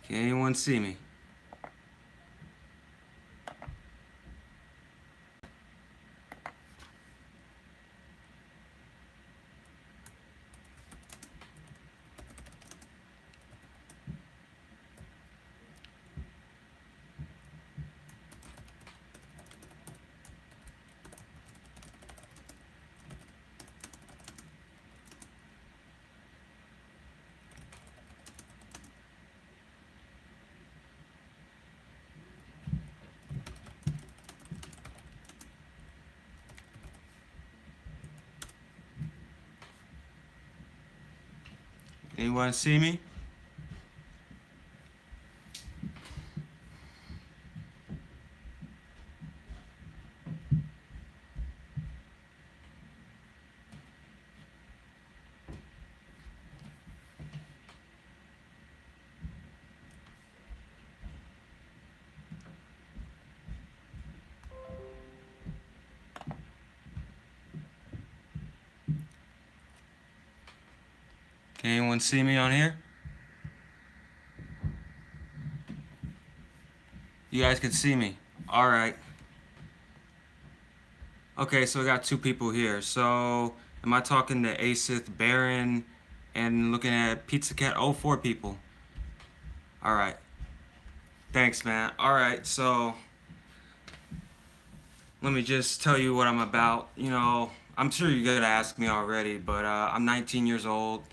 Can anyone see me? Anyone see me? Can anyone see me on here? You guys can see me. Alright. Okay, so we got two people here. So, am I talking to Asith, Baron, and looking at Pizza Cat? Oh, four people. Alright. Thanks, man. Alright, so let me just tell you what I'm about. I'm sure you're gonna ask me already, but I'm 19 years old.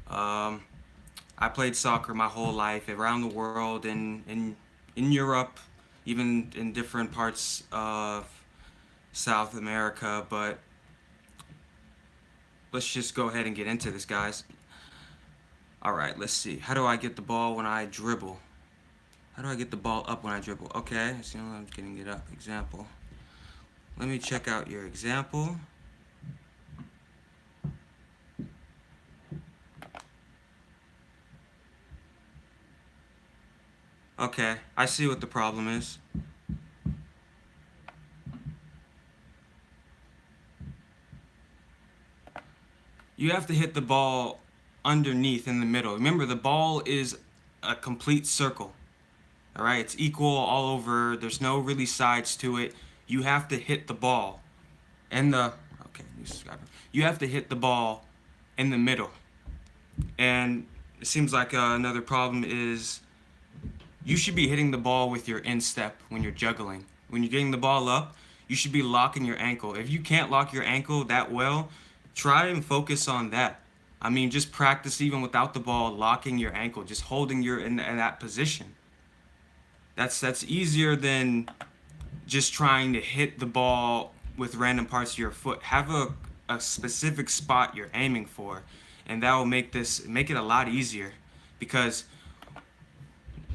Um, I played soccer my whole life around the world, in Europe, even in different parts of South America. But let's just go ahead and get into this, guys. All right, let's see. How do I get the ball when I dribble? How do I get the ball up when I dribble? Okay, so I'm getting it up. Example. Let me check out your example. Okay, I see what the problem is. You have to hit the ball underneath in the middle. Remember, the ball is a complete circle. All right, it's equal all over. There's no really sides to it. You have to hit the ball and the okay, new subscriber. You have to hit the ball in the middle. And it seems like another problem is you should be hitting the ball with your instep when you're juggling. When you're getting the ball up, you should be locking your ankle. If you can't lock your ankle that well, try and focus on that. I mean, just practice even without the ball, locking your ankle, just holding your in that position. That's easier than just trying to hit the ball with random parts of your foot. Have a specific spot you're aiming for, and that will make it a lot easier, because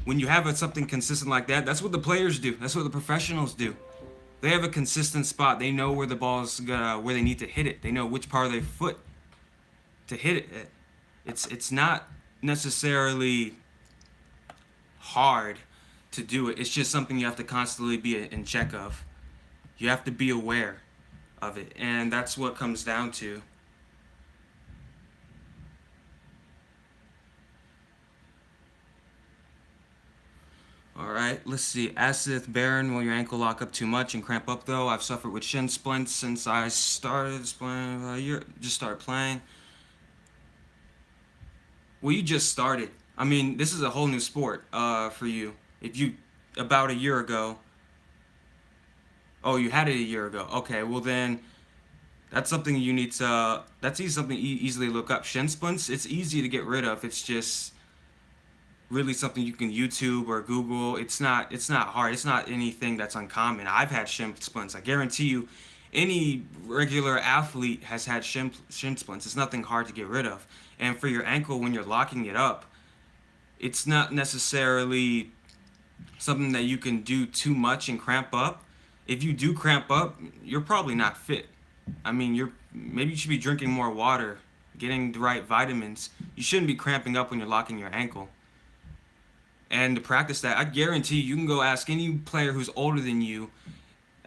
when you have something consistent like that, that's what the players do. That's what the professionals do. They have a consistent spot. They know where the ball's gonna, where they need to hit it. They know which part of their foot to hit it at. It's not necessarily hard to do it. It's just something you have to constantly be in check of. You have to be aware of it, and that's what comes down to. Alright, let's see. Asith, Baron, will your ankle lock up too much and cramp up though? I've suffered with shin splints since I started playing. Just started playing. Well, you just started. I mean, this is a whole new sport for you. If you, about a year ago. Oh, you had it a year ago. Okay, well then, that's something you need to. That's something easily look up. Shin splints. It's easy to get rid of. It's just really something you can YouTube or Google. It's not hard. It's not anything that's uncommon. I've had shin splints. I guarantee you, any regular athlete has had shin splints. It's nothing hard to get rid of. And for your ankle, when you're locking it up, it's not necessarily something that you can do too much and cramp up. If you do cramp up, you're probably not fit. I mean, maybe you should be drinking more water, getting the right vitamins. You shouldn't be cramping up when you're locking your ankle. And to practice that, I guarantee you can go ask any player who's older than you,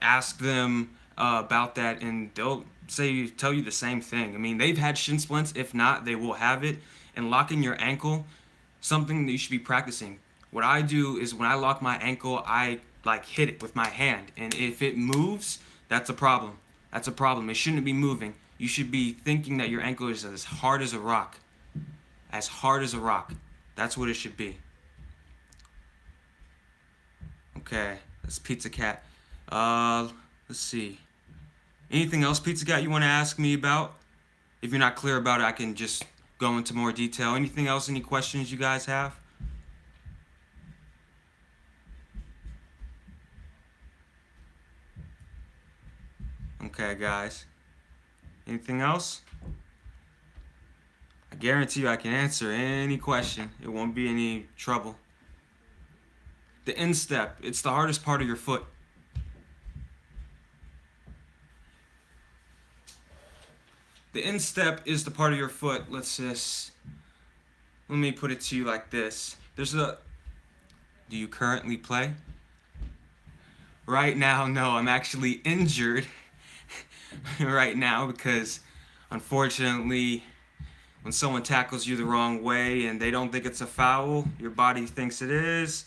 ask them about that, and they'll tell you the same thing. I mean, they've had shin splints. If not, they will have it. And locking your ankle, something that you should be practicing. What I do is when I lock my ankle, I like hit it with my hand, and if it moves, that's a problem. That's a problem. It shouldn't be moving. You should be thinking that your ankle is as hard as a rock. As hard as a rock. That's what it should be. Okay, that's Pizza Cat. Let's see. Anything else, Pizza Cat, you want to ask me about? If you're not clear about it, I can just go into more detail. Anything else? Any questions you guys have? Okay, guys. Anything else? I guarantee you I can answer any question. It won't be any trouble. The instep, it's the hardest part of your foot. The instep is the part of your foot. Let me put it to you like this. Do you currently play? Right now, no, I'm actually injured right now because unfortunately, when someone tackles you the wrong way and they don't think it's a foul, your body thinks it is,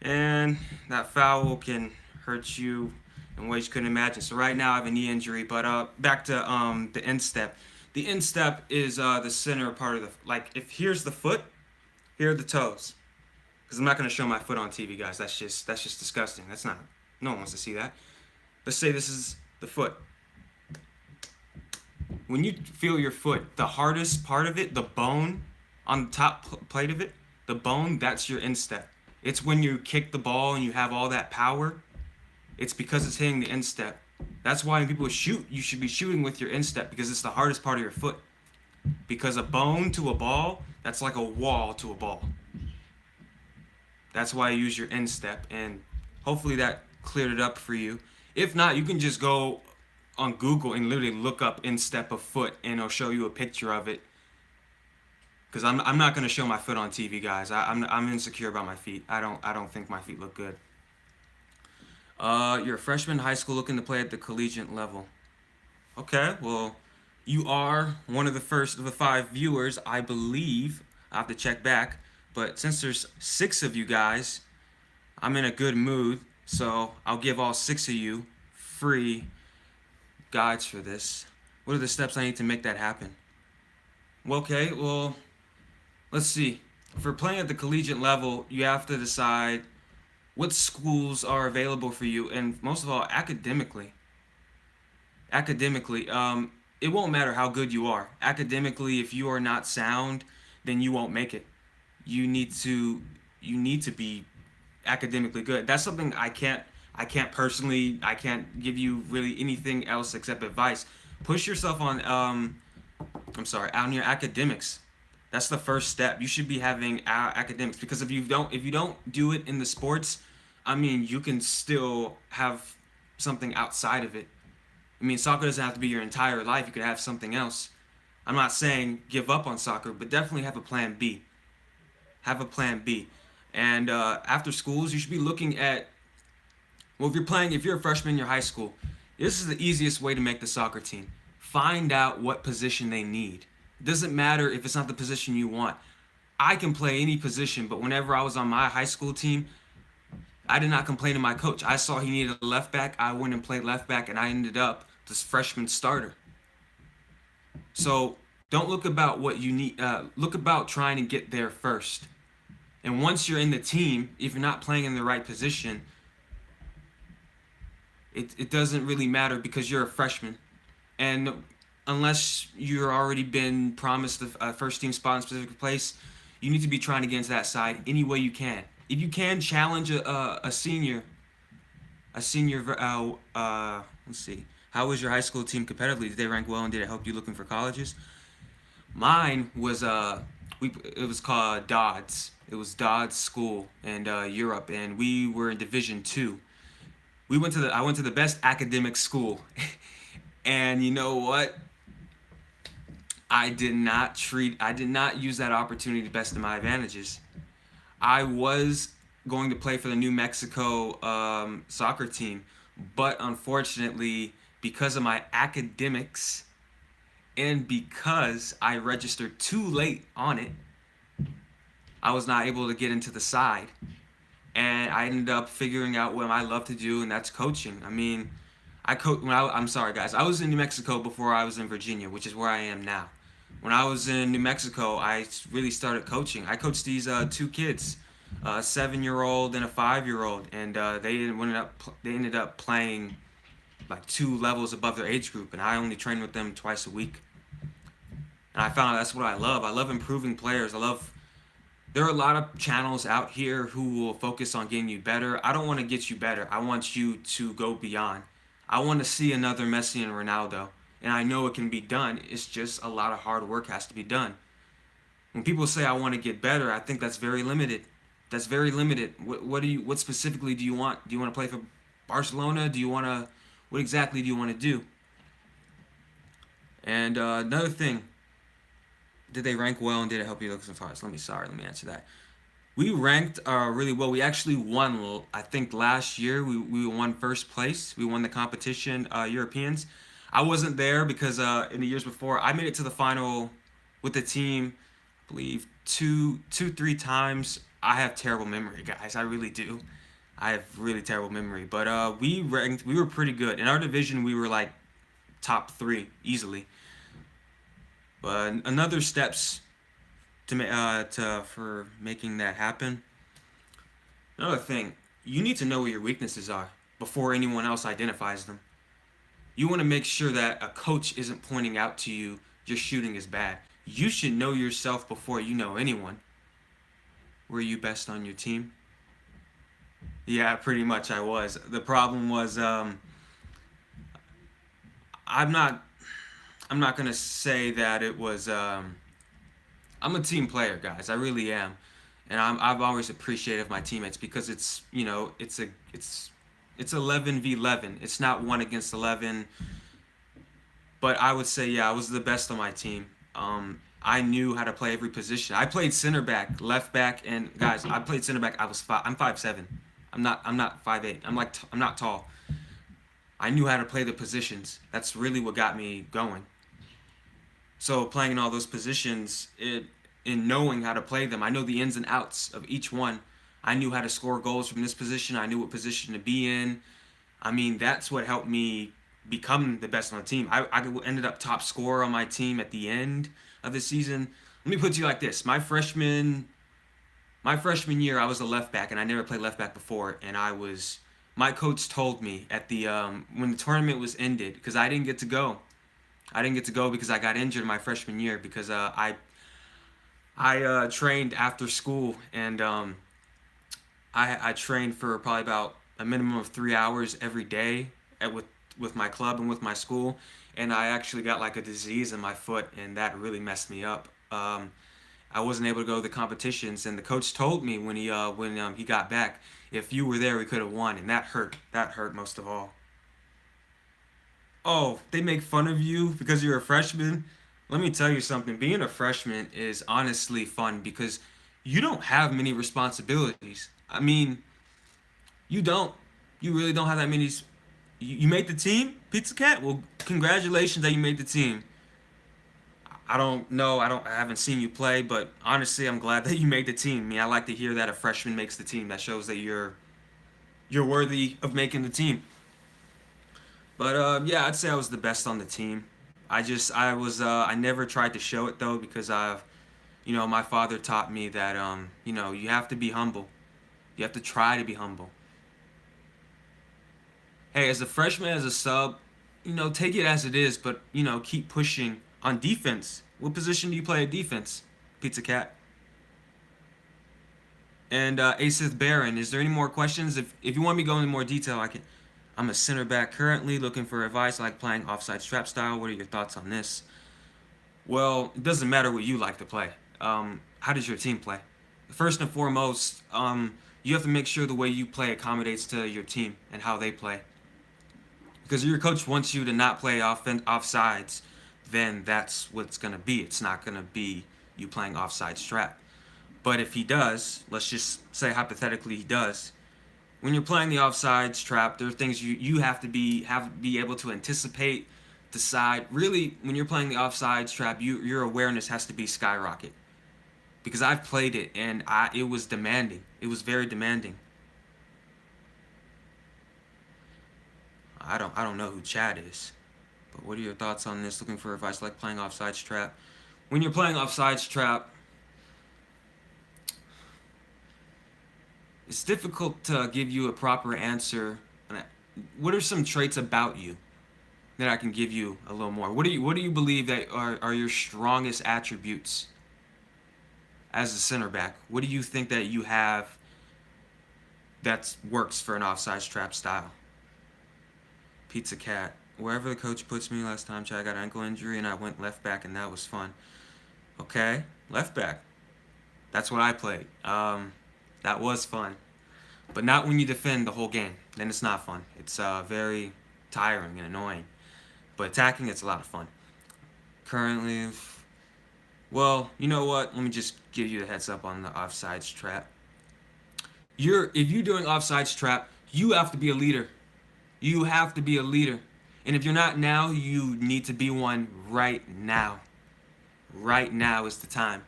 and that foul can hurt you in ways you couldn't imagine. So right now I have a knee injury, but back to the instep. The instep is the center part of if here's the foot, here are the toes. Because I'm not gonna show my foot on TV, guys. That's just disgusting. No one wants to see that. Let's say this is the foot. When you feel your foot, the hardest part of it, the bone on the top plate of it, the bone, that's your instep. It's when you kick the ball and you have all that power. It's because it's hitting the instep. That's why when people shoot, you should be shooting with your instep because it's the hardest part of your foot. Because a bone to a ball, that's like a wall to a ball. That's why you use your instep, and hopefully that cleared it up for you. If not, you can just go on Google and literally look up instep of foot, and it'll show you a picture of it. Because I'm not gonna show my foot on TV, guys. I'm insecure about my feet. I don't think my feet look good. You're a freshman in high school looking to play at the collegiate level. Okay, well, you are one of the first of the 5 viewers, I believe. I have to check back. But since there's 6 of you guys, I'm in a good mood. So I'll give all 6 of you free guides for this. What are the steps I need to make that happen? Okay, well, let's see. For playing at the collegiate level, you have to decide what schools are available for you, and most of all, academically. Academically, it won't matter how good you are. Academically, if you are not sound, then you won't make it. You need to be academically good. That's something I can't give you really anything else except advice. Push yourself on on your academics. That's the first step. You should be having academics, because if you don't do it in the sports, I mean, you can still have something outside of it. I mean, soccer doesn't have to be your entire life. You could have something else. I'm not saying give up on soccer, but definitely have a plan B. Have a plan B. And after schools, you should be looking at, well, if you're a freshman in your high school, this is the easiest way to make the soccer team. Find out what position they need. It doesn't matter if it's not the position you want. I can play any position, but whenever I was on my high school team, I did not complain to my coach. I saw he needed a left back. I went and played left back, and I ended up this freshman starter. So don't look about what you need. Look about trying to get there first. And once you're in the team, if you're not playing in the right position, it doesn't really matter because you're a freshman. And unless you're already been promised a first team spot in a specific place, you need to be trying to get into that side any way you can. If you can challenge a senior, let's see, how was your high school team competitively? Did they rank well, and did it help you looking for colleges? Mine was it was called Dodds. It was Dodds School in Europe, and we were in Division 2. I went to the best academic school, and you know what? I did not use that opportunity to the best of my advantages. I was going to play for the New Mexico soccer team, but unfortunately, because of my academics and because I registered too late on it, I was not able to get into the side, and I ended up figuring out what I love to do, and that's coaching. I mean, I'm sorry, guys. I was in New Mexico before I was in Virginia, which is where I am now. When I was in New Mexico, I really started coaching. I coached these two kids, a 7-year-old and a 5-year-old, and they ended up playing like 2 levels above their age group, and I only trained with them twice a week. And I found out that's what I love. I love improving players. There are a lot of channels out here who will focus on getting you better. I don't want to get you better. I want you to go beyond. I want to see another Messi and Ronaldo. And I know it can be done. It's just a lot of hard work has to be done. When people say I want to get better, I think that's very limited. That's very limited. What specifically do you want? Do you want to play for Barcelona? What exactly do you want to do? And another thing, did they rank well and did it help you look so far? Let me answer that. We ranked really well. We actually won. I think last year we won first place. We won the competition, Europeans. I wasn't there because in the years before I made it to the final with the team. I believe three times. I have terrible memory, guys. I really do. I have really terrible memory. But we ranked. We were pretty good in our division. We were like top 3 easily. But another steps for making that happen. Another thing, you need to know what your weaknesses are before anyone else identifies them. You want to make sure that a coach isn't pointing out to you your shooting is bad. You should know yourself before you know anyone. Were you best on your team? Yeah, pretty much I was. The problem was I'm not gonna say that it was. I'm a team player, guys. I really am, and I've always appreciated my teammates because it's 11v11. It's not 1 against 11. But I would say yeah, I was the best on my team. I knew how to play every position. I played center back, left back, and guys, I played center back. I'm 5'7". I'm not 5'8". I'm not tall. I knew how to play the positions. That's really what got me going. So playing in all those positions, in knowing how to play them, I know the ins and outs of each one. I knew how to score goals from this position. I knew what position to be in. I mean, that's what helped me become the best on the team. I ended up top scorer on my team at the end of the season. Let me put it to you like this: my freshman year, I was a left back, and I never played left back before. And my coach told me at the when the tournament was ended, because I didn't get to go. I didn't get to go because I got injured my freshman year because I trained after school, and I trained for probably about a minimum of 3 hours every day with my club and with my school, and I actually got like a disease in my foot, and that really messed me up. I wasn't able to go to the competitions, and the coach told me when he got back, if you were there, we could have won, and that hurt. That hurt most of all. Oh, they make fun of you because you're a freshman. Let me tell you something. Being a freshman is honestly fun because you don't have many responsibilities. I mean, you don't. You really don't have that many. You made the team, Pizza Cat? Well, congratulations that you made the team. I don't know. I haven't seen you play, but honestly, I'm glad that you made the team. I mean, I like to hear that a freshman makes the team. That shows that you're worthy of making the team. But yeah, I'd say I was the best on the team. I never tried to show it though because my father taught me that you have to be humble. You have to try to be humble. Hey, as a freshman, as a sub, take it as it is, but keep pushing on defense. What position do you play at defense, Pizza Cat? And Asith Baron, is there any more questions? If you want me to go into more detail, I can. I'm a center back currently looking for advice. I like playing offside strap style. What are your thoughts on this? Well, it doesn't matter what you like to play. How does your team play? First and foremost, you have to make sure the way you play accommodates to your team and how they play. Because your coach wants you to not play offsides, then that's what it's going to be. It's not going to be you playing offside strap. But if he does, let's just say hypothetically he does, when you're playing the offsides trap, there are things you have to be able to anticipate, decide. Really, when you're playing the offsides trap, your awareness has to be skyrocket. because I've played it and it was demanding. It was very demanding. I don't know who Chad is, but what are your thoughts on this? Looking for advice like playing offsides trap. When you're playing offsides trap, it's difficult to give you a proper answer. What are some traits about you that I can give you a little more? What do you believe that are your strongest attributes as a center back? What do you think that you have that works for an offsides trap style? Pizza Cat. Wherever the coach puts me last time, Chad got an ankle injury and I went left back and that was fun. Okay, left back. That's what I played. That was fun. But not when you defend the whole game. Then it's not fun. It's very tiring and annoying. But attacking, it's a lot of fun. Currently, well, you know what? Let me just give you the heads up on the offsides trap. If you're doing offsides trap, you have to be a leader. You have to be a leader. And if you're not now, you need to be one right now. Right now is the time.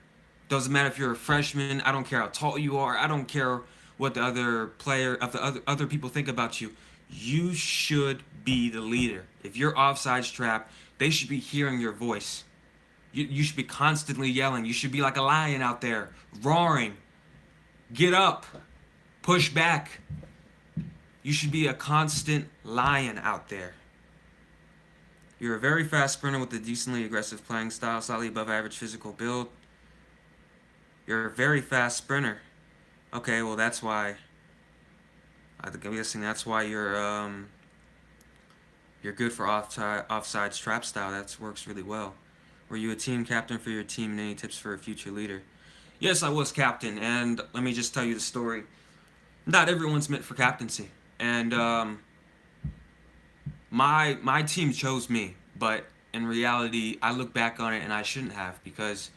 Doesn't matter if you're a freshman. I don't care how tall you are. I don't care what the other people think about you. You should be the leader. If you're offsides trap, they should be hearing your voice. You should be constantly yelling. You should be like a lion out there, roaring. Get up. Push back. You should be a constant lion out there. You're a very fast sprinter with a decently aggressive playing style, slightly above average physical build. You're a very fast sprinter. Okay, well that's why. I'm guessing that's why you're good for offsides trap style. That works really well. Were you a team captain for your team, and any tips for a future leader? Yes, I was captain, and let me just tell you the story. Not everyone's meant for captaincy, and my team chose me, but in reality, I look back on it and I shouldn't have, because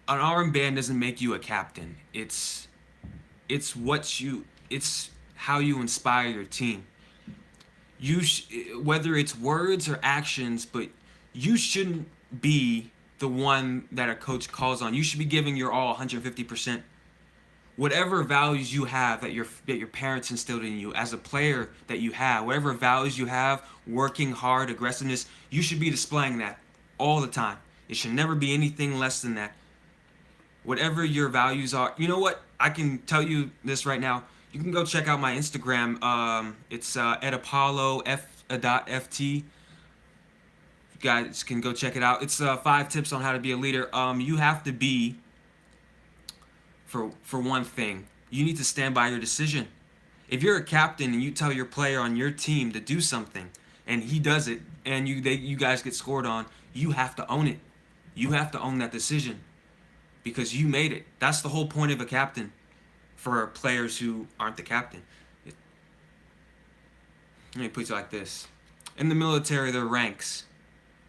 an armband doesn't make you a captain. It's how you inspire your team. Whether it's words or actions, but you shouldn't be the one that a coach calls on. You should be giving your all 150%. Whatever values you have that your parents instilled in you as a player, that you have, whatever values you have, working hard, aggressiveness, you should be displaying that all the time. It should never be anything less than that. Whatever your values are, you know what? I can tell you this right now. You can go check out my Instagram. It's edapollo.ft. You guys can go check it out. It's 5 tips on how to be a leader. You have to be, for one thing, you need to stand by your decision. If you're a captain and you tell your player on your team to do something and he does it and you guys get scored on, you have to own it. You have to own that decision because you made it. That's the whole point of a captain for players who aren't the captain. Let me put it like this. In the military, there are ranks.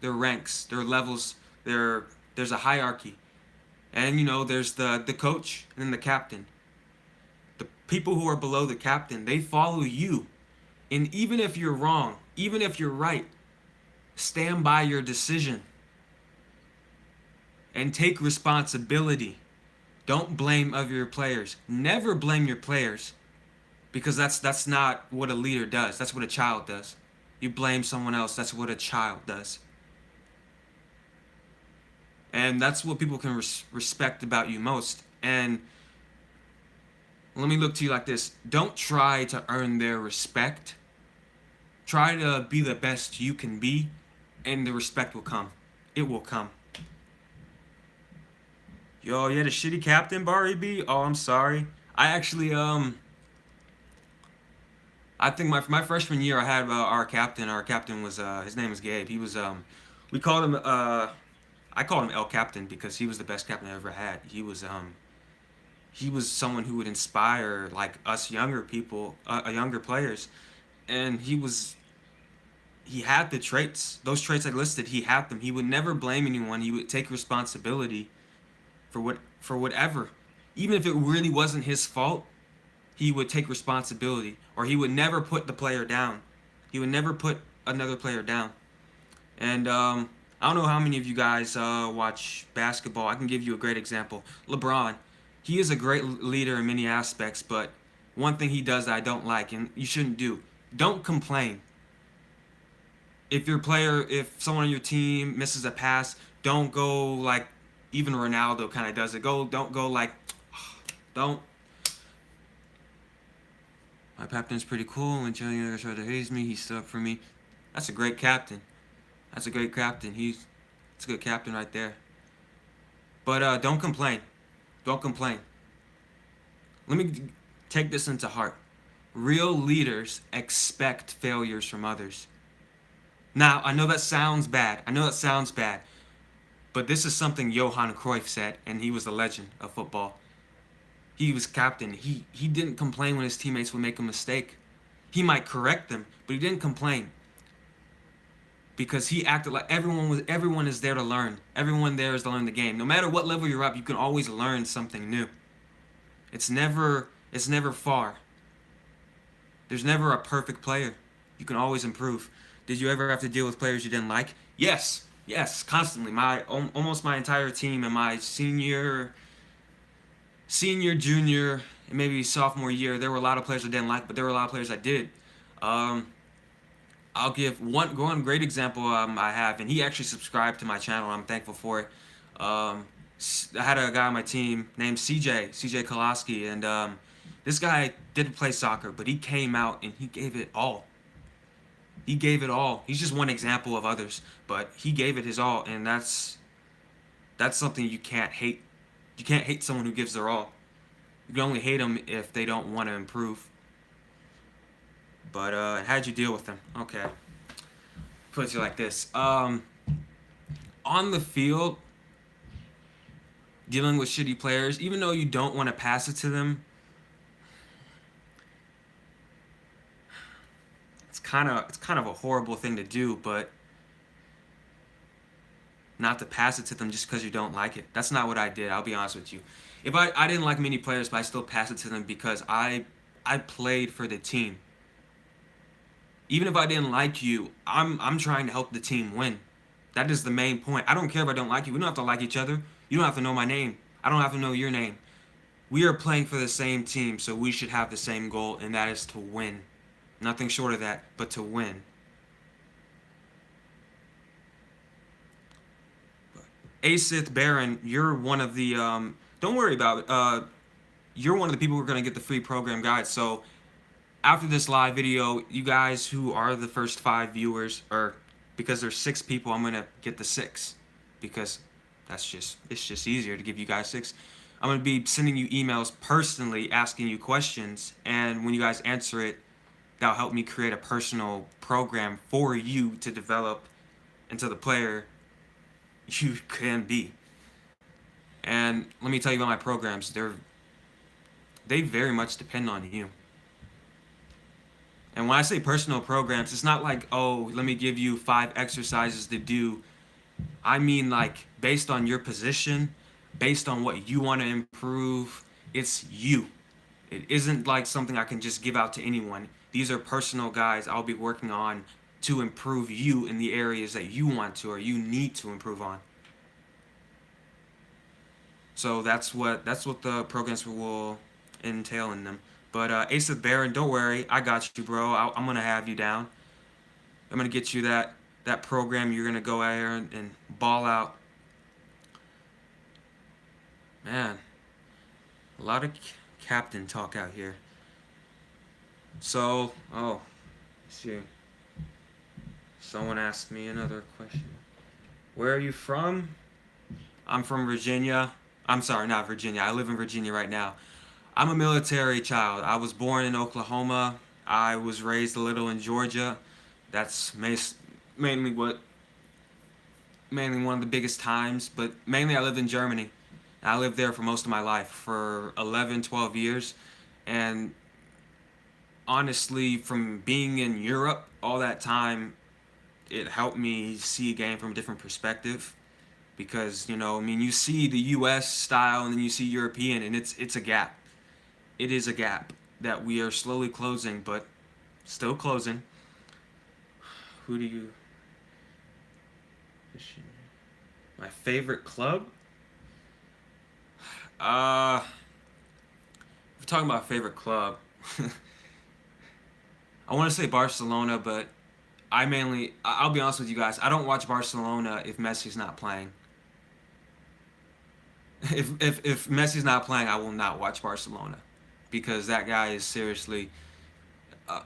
There are ranks. There are levels. There's a hierarchy. And, there's the coach and then the captain. The people who are below the captain, they follow you. And even if you're wrong, even if you're right, stand by your decision. And take responsibility. Don't blame other players. Never blame your players. Because that's not what a leader does. That's what a child does. You blame someone else. That's what a child does. And that's what people can respect about you most. And let me look to you like this. Don't try to earn their respect. Try to be the best you can be, and the respect will come. It will come. Yo, you had a shitty captain, Barry B? Oh, I'm sorry. I actually, I think my freshman year, I had our captain. Our captain was, his name was Gabe. He was, we called him, I called him El Captain because he was the best captain I ever had. He was someone who would inspire like us younger people, younger players, and he had the traits. Those traits I listed, he had them. He would never blame anyone. He would take responsibility for whatever, even if it really wasn't his fault. He would take responsibility, or he would never put the player down. He would never put another player down. And I'm I don't know how many of you guys watch basketball. I can give you a great example. LeBron, he is a great leader in many aspects, but one thing he does that I don't like, and you shouldn't do, don't complain. If someone on your team misses a pass, don't go like even Ronaldo kind of does it. Don't go like, don't. My captain's pretty cool. When Jillian tried to haze me, he stood up for me. That's a great captain. That's a great captain. It's a good captain right there. But don't complain. Don't complain. Let me take this into heart. Real leaders expect failures from others. Now, I know that sounds bad. But this is something Johan Cruyff said, and he was a legend of football. He was captain. He didn't complain when his teammates would make a mistake. He might correct them, but he didn't complain. Because he acted like everyone is there to learn. Everyone there is to learn the game. No matter what level you're up, you can always learn something new. It's never far. There's never a perfect player. You can always improve. Did you ever have to deal with players you didn't like? Yes, constantly. Almost my entire team in my senior, junior, and maybe sophomore year, there were a lot of players I didn't like, but there were a lot of players I did. I'll give one great example I have, and he actually subscribed to my channel. I'm thankful for it. I had a guy on my team named CJ Koloski, and this guy didn't play soccer, but he came out and he gave it all. He gave it all. He's just one example of others, but he gave it his all, and that's something you can't hate. You can't hate someone who gives their all. You can only hate them if they don't want to improve. But how'd you deal with them? Okay. Put it like this. On the field, dealing with shitty players, even though you don't want to pass it to them, it's kind of a horrible thing to do, but not to pass it to them just because you don't like it. That's not what I did. I'll be honest with you. If I didn't like many players, but I still passed it to them because I played for the team. Even if I didn't like you, I'm trying to help the team win. That is the main point. I don't care if I don't like you. We don't have to like each other. You don't have to know my name. I don't have to know your name. We are playing for the same team, so we should have the same goal, and that is to win. Nothing short of that, but to win. Asith Baron, you're one of the don't worry about it. You're one of the people who are going to get the free program guide. So after this live video, you guys who are the first 5 viewers, or because there's 6 people, I'm going to get the 6 because it's just easier to give you guys 6. I'm going to be sending you emails personally asking you questions, and when you guys answer it, that'll help me create a personal program for you to develop into the player you can be. And let me tell you about my programs. They very much depend on you. And when I say personal programs, it's not like, oh, let me give you 5 exercises to do. I mean, like, based on your position, based on what you want to improve, it's you. It isn't like something I can just give out to anyone. These are personal guides I'll be working on to improve you in the areas that you want to or you need to improve on. So that's what the programs will entail in them. But Asith Baron, don't worry, I got you, bro. I'm gonna have you down. I'm gonna get you that program. You're gonna go out here and ball out. Man, a lot of captain talk out here. So, let's see. Someone asked me another question. Where are you from? I'm from Virginia. I'm sorry, not Virginia. I live in Virginia right now. I'm a military child. I was born in Oklahoma. I was raised a little in Georgia. That's mainly one of the biggest times, but mainly I lived in Germany. I lived there for most of my life, for 11, 12 years. And honestly, from being in Europe all that time, it helped me see a game from a different perspective. Because, you see the US style and then you see European, and it's a gap. It is a gap that we are slowly closing, but still closing. Who do you... My favorite club? Uh, if we're talking about favorite club, I want to say Barcelona, but I'll be honest with you guys, I don't watch Barcelona if Messi's not playing. If Messi's not playing, I will not watch Barcelona because that guy is seriously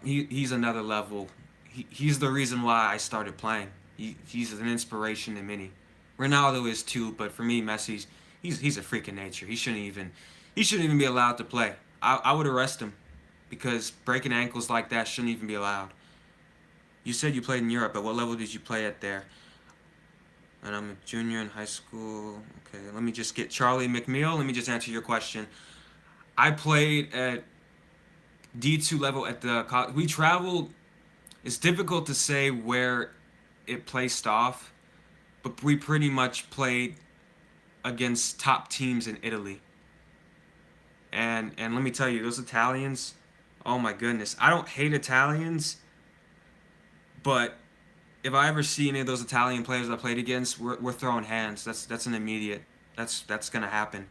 he's another level. He's the reason why I started playing. He's an inspiration to many. Ronaldo is too, but for me, he's a freak of nature. He shouldn't even be allowed to play. I would arrest him because breaking ankles like that shouldn't even be allowed. You said you played in Europe. At what level did you play at there? And I'm a junior in high school. Okay, let me just get Charlie McNeil. Let me just answer your question. I played at D2 level at the college. We traveled. It's difficult to say where it placed off, but we pretty much played against top teams in Italy. And let me tell you, those Italians, oh my goodness. I don't hate Italians, but if I ever see any of those Italian players I played against, we're throwing hands. That's an immediate. That's gonna happen.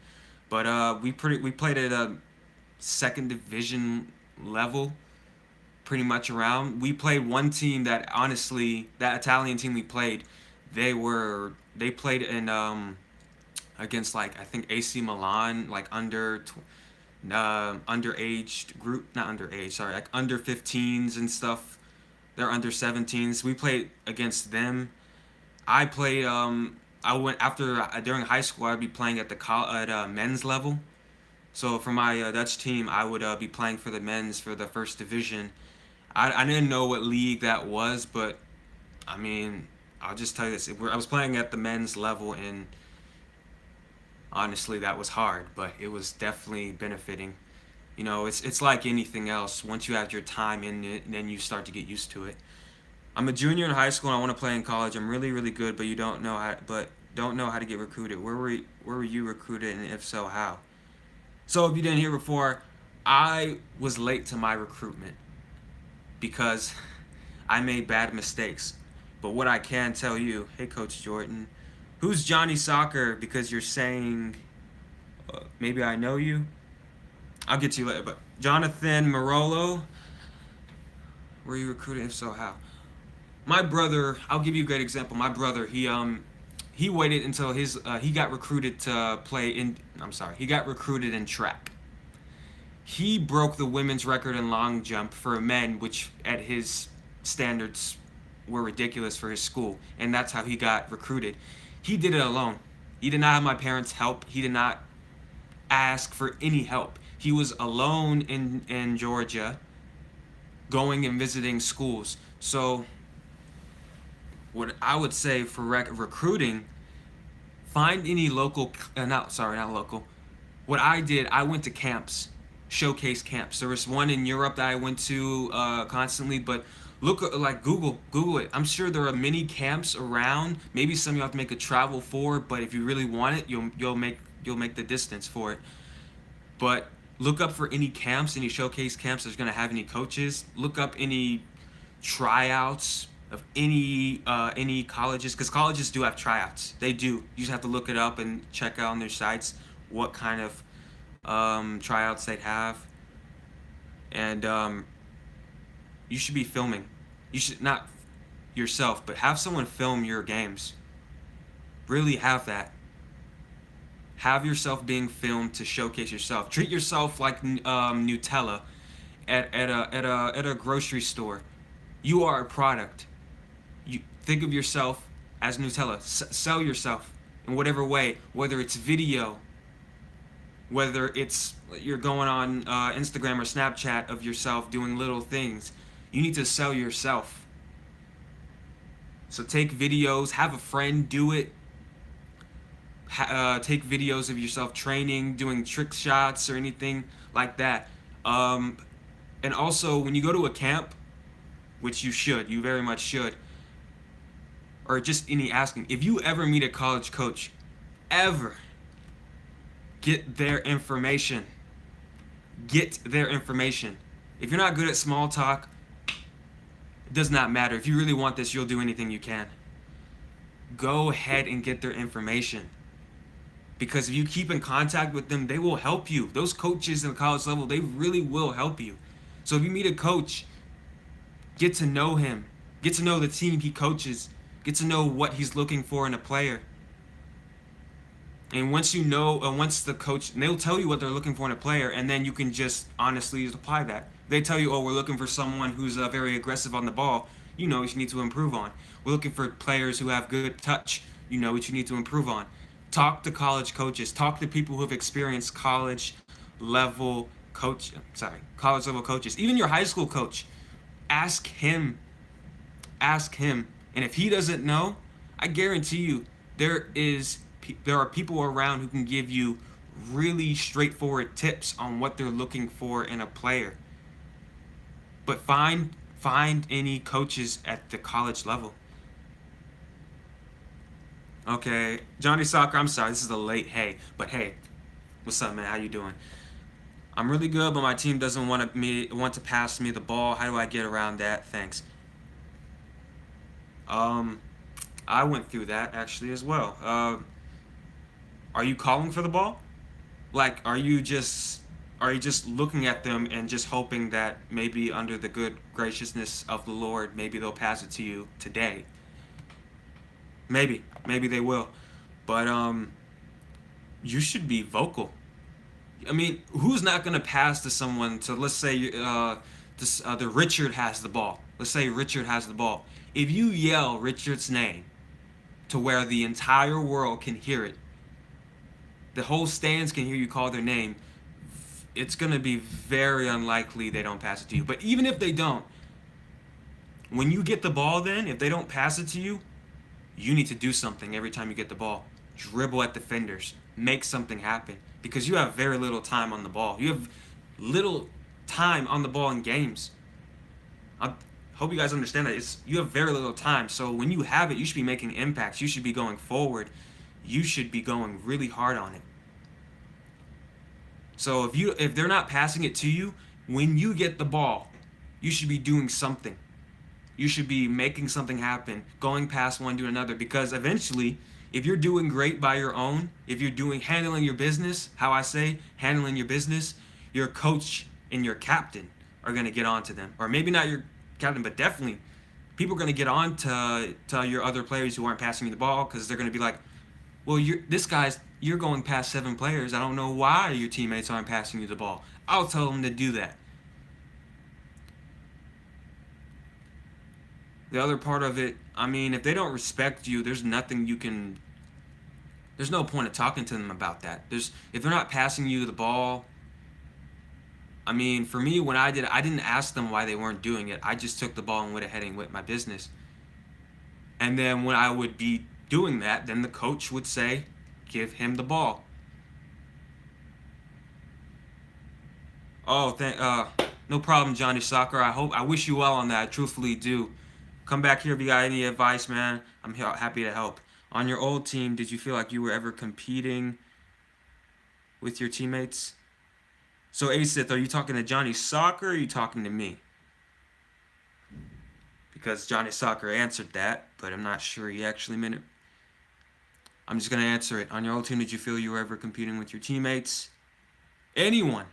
But we played at a second division level, pretty much around. We played one team that honestly, that Italian team we played, they played in against like I think AC Milan, like underaged group, not underage, sorry, like under 15s and stuff. They're under 17s. We played against them. I played. I went after during high school. I'd be playing at men's level. So for my Dutch team, I would be playing for the men's for the first division. I didn't know what league that was, but I mean, I'll just tell you this: I was playing at the men's level, and honestly, that was hard, but it was definitely benefiting. You know, it's like anything else. Once you have your time in it, then you start to get used to it. I'm a junior in high school and I want to play in college. I'm really really good, but don't know how to get recruited. Where were you recruited, and if so, how? So if you didn't hear before, I was late to my recruitment because I made bad mistakes. But what I can tell you, hey Coach Jordan, who's Johnny Soccer? Because you're saying maybe I know you. I'll get to you later. But Jonathan Marolo, were you recruited? If so, how? My brother, I'll give you a great example. My brother, he waited until he got recruited to play in. I'm sorry, he got recruited in track. He broke the women's record in long jump for men, which at his standards were ridiculous for his school, and that's how he got recruited. He did it alone. He did not have my parents' help. He did not ask for any help. He was alone in Georgia, going and visiting schools. So, what I would say for recruiting, find any local, not local. What I did, I went to camps, showcase camps. There was one in Europe that I went to constantly, but Google it. I'm sure there are many camps around. Maybe some you have to make a travel for, but if you really want it, you'll make the distance for it. But look up for any camps, any showcase camps that's gonna have any coaches. Look up any tryouts of any colleges, because colleges do have tryouts. They do. You just have to look it up and check out on their sites what kind of tryouts they have. And you should be filming. You should not yourself, but have someone film your games. Really have that. Have yourself being filmed to showcase yourself. Treat yourself like Nutella at a grocery store. You are a product. You think of yourself as Nutella. Sell yourself in whatever way, whether it's video, whether it's you're going on Instagram or Snapchat of yourself doing little things. You need to sell yourself. So take videos, have a friend do it. Take videos of yourself training, doing trick shots or anything like that. And also, when you go to a camp, which you very much should, or just any asking, if you ever meet a college coach, ever, get their information. Get their information. If you're not good at small talk, it does not matter. If you really want this, you'll do anything you can. go ahead and get their information. Because if you keep in contact with them, they will help you. Those coaches in the college level, they really will help you. So if you meet a coach, get to know him, get to know the team he coaches, get to know what he's looking for in a player. And once you know, once the coach, they'll tell you what they're looking for in a player, and then you can just honestly apply that. They tell you, oh, we're looking for someone who's very aggressive on the ball. You know what you need to improve on. We're looking for players who have good touch. You know what you need to improve on. Talk to college coaches. Talk to people who have experienced level college level coaches. Even your high school coach. Ask him. Ask him. And if he doesn't know, I guarantee you there are people around who can give you really straightforward tips on what they're looking for in a player. But find any coaches at the college level. Okay, Johnny Soccer, I'm sorry, this is a late hey, but hey, what's up, man? How you doing? I'm really good, but my team doesn't want to pass me the ball. How do I get around that? Thanks. Um, I went through that actually as well. Are you calling for the ball? Like, are you just looking at them and just hoping that maybe under the good graciousness of the Lord, maybe they'll pass it to you today? Maybe they will, but you should be vocal. I mean, who's not gonna pass to someone to, let's say the Richard has the ball. Let's say Richard has the ball. If you yell Richard's name to where the entire world can hear it, the whole stands can hear you call their name, it's gonna be very unlikely they don't pass it to you. But even if they don't, when you get the ball, then if they don't pass it to you, you need to do something every time you get the ball. Dribble at defenders. Make something happen. Because you have very little time on the ball. You have little time on the ball in games. I hope you guys understand that. You have very little time. So when you have it, you should be making impacts. You should be going forward. You should be going really hard on it. So if they're not passing it to you, when you get the ball, you should be doing something. You should be making something happen, going past one to another, because eventually, if you're doing great by your own, if you're handling your business, how I say, handling your business, your coach and your captain are going to get on to them. Or maybe not your captain, but definitely people are going to get on to your other players who aren't passing you the ball, because they're going to be like, well, you're going past 7 players. I don't know why your teammates aren't passing you the ball. I'll tell them to do that. The other part of it, I mean, if they don't respect you, there's no point of talking to them about that. If they're not passing you the ball, I mean, for me, when I didn't ask them why they weren't doing it. I just took the ball and went ahead and went my business. And then when I would be doing that, then the coach would say, give him the ball. Oh, no problem, Johnny Soccer. I wish you well on that. I truthfully do. Come back here if you got any advice, man. I'm happy to help. On your old team, did you feel like you were ever competing with your teammates? So, Asith, are you talking to Johnny Soccer or are you talking to me? Because Johnny Soccer answered that, but I'm not sure he actually meant it. I'm just going to answer it. On your old team, did you feel you were ever competing with your teammates? Anyone?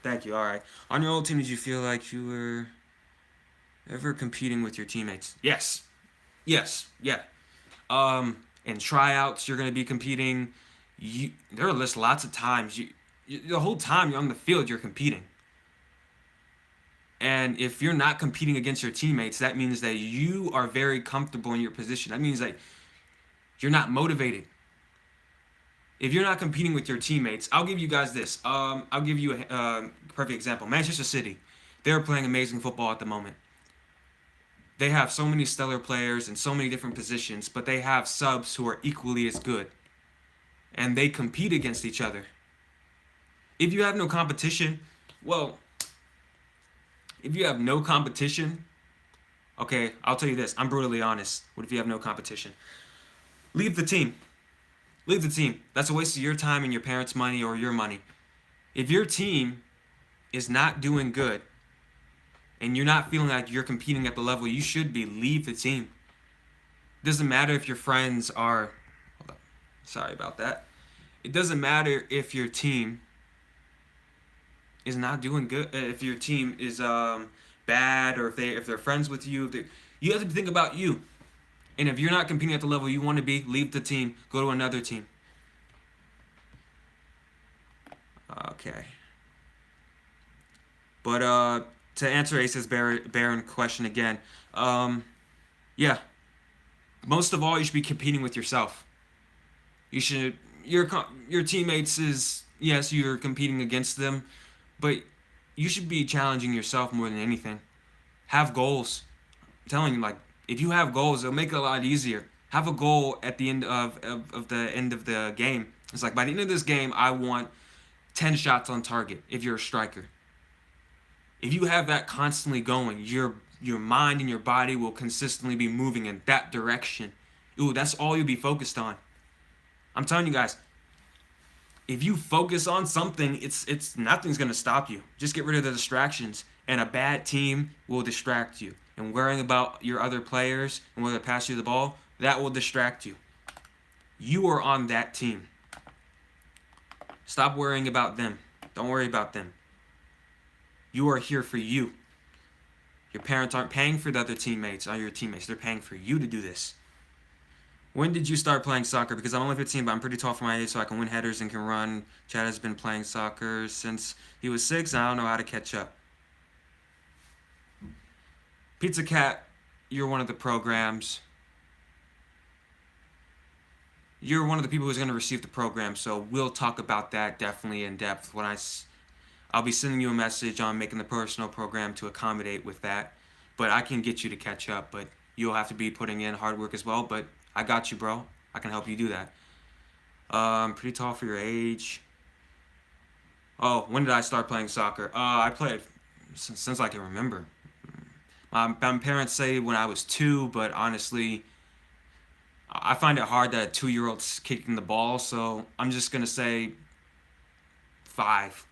Thank you. All right. On your old team, did you feel like you were ever competing with your teammates? Yes. Yeah. In tryouts, you're going to be competing. There are lots of times. The whole time you're on the field, you're competing. And if you're not competing against your teammates, that means that you are very comfortable in your position. That means that you're not motivated. If you're not competing with your teammates, I'll give you guys this. I'll give you a perfect example. Manchester City, they're playing amazing football at the moment. They have so many stellar players in so many different positions, but they have subs who are equally as good. And they compete against each other. If you have no competition, okay, I'll tell you this. I'm brutally honest. What if you have no competition? Leave the team. That's a waste of your time and your parents' money or your money. If your team is not doing good and you're not feeling like you're competing at the level you should be, leave the team. Doesn't matter if your friends are, hold up, sorry about that. It doesn't matter if your team is not doing good, if your team is bad, or if they're friends with you. You have to think about you. And if you're not competing at the level you want to be, leave the team, go to another team. Okay. But to answer Ace's Baron question again, yeah, most of all, you should be competing with yourself. You should your teammates is, yes, you're competing against them, but you should be challenging yourself more than anything. Have goals. I'm telling you, like, if you have goals, it'll make it a lot easier. Have a goal at the end of the end of the game. It's like, by the end of this game, I want 10 shots on target if you're a striker. If you have that constantly going, your mind and your body will consistently be moving in that direction. Ooh, that's all you'll be focused on. I'm telling you guys, if you focus on something, it's nothing's gonna stop you. Just get rid of the distractions, and a bad team will distract you. And worrying about your other players and whether to pass you the ball, that will distract you. You are on that team. Stop worrying about them. Don't worry about them. You are here for you. Your parents aren't paying for the other teammates, or your teammates. They're paying for you to do this. When did you start playing soccer? Because I'm only 15, but I'm pretty tall for my age, so I can win headers and can run. Chad has been playing soccer since he was 6. I don't know how to catch up. Pizza Cat, you're one of the programs. You're one of the people who's going to receive the program, so we'll talk about that definitely in depth when I'll be sending you a message on making the personal program to accommodate with that. But I can get you to catch up, but you'll have to be putting in hard work as well. But I got you, bro. I can help you do that. Pretty tall for your age. Oh, when did I start playing soccer? I played since I can remember. My parents say when I was 2, but honestly, I find it hard that a 2-year-old's kicking the ball, so I'm just gonna say 5.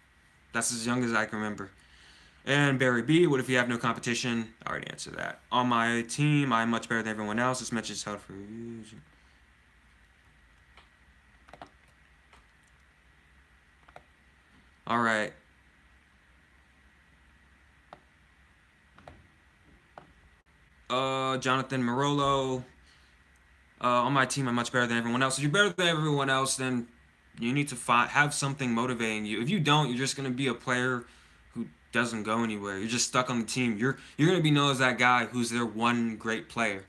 That's as young as I can remember. And Barry B, what if you have no competition? I already answered that. On my team, I'm much better than everyone else. This message is held for you. All right. Jonathan Marolo. On my team, I'm much better than everyone else. If you're better than everyone else, then you need to have something motivating you. If you don't, you're just gonna be a player who doesn't go anywhere. You're just stuck on the team. You're gonna be known as that guy who's their one great player,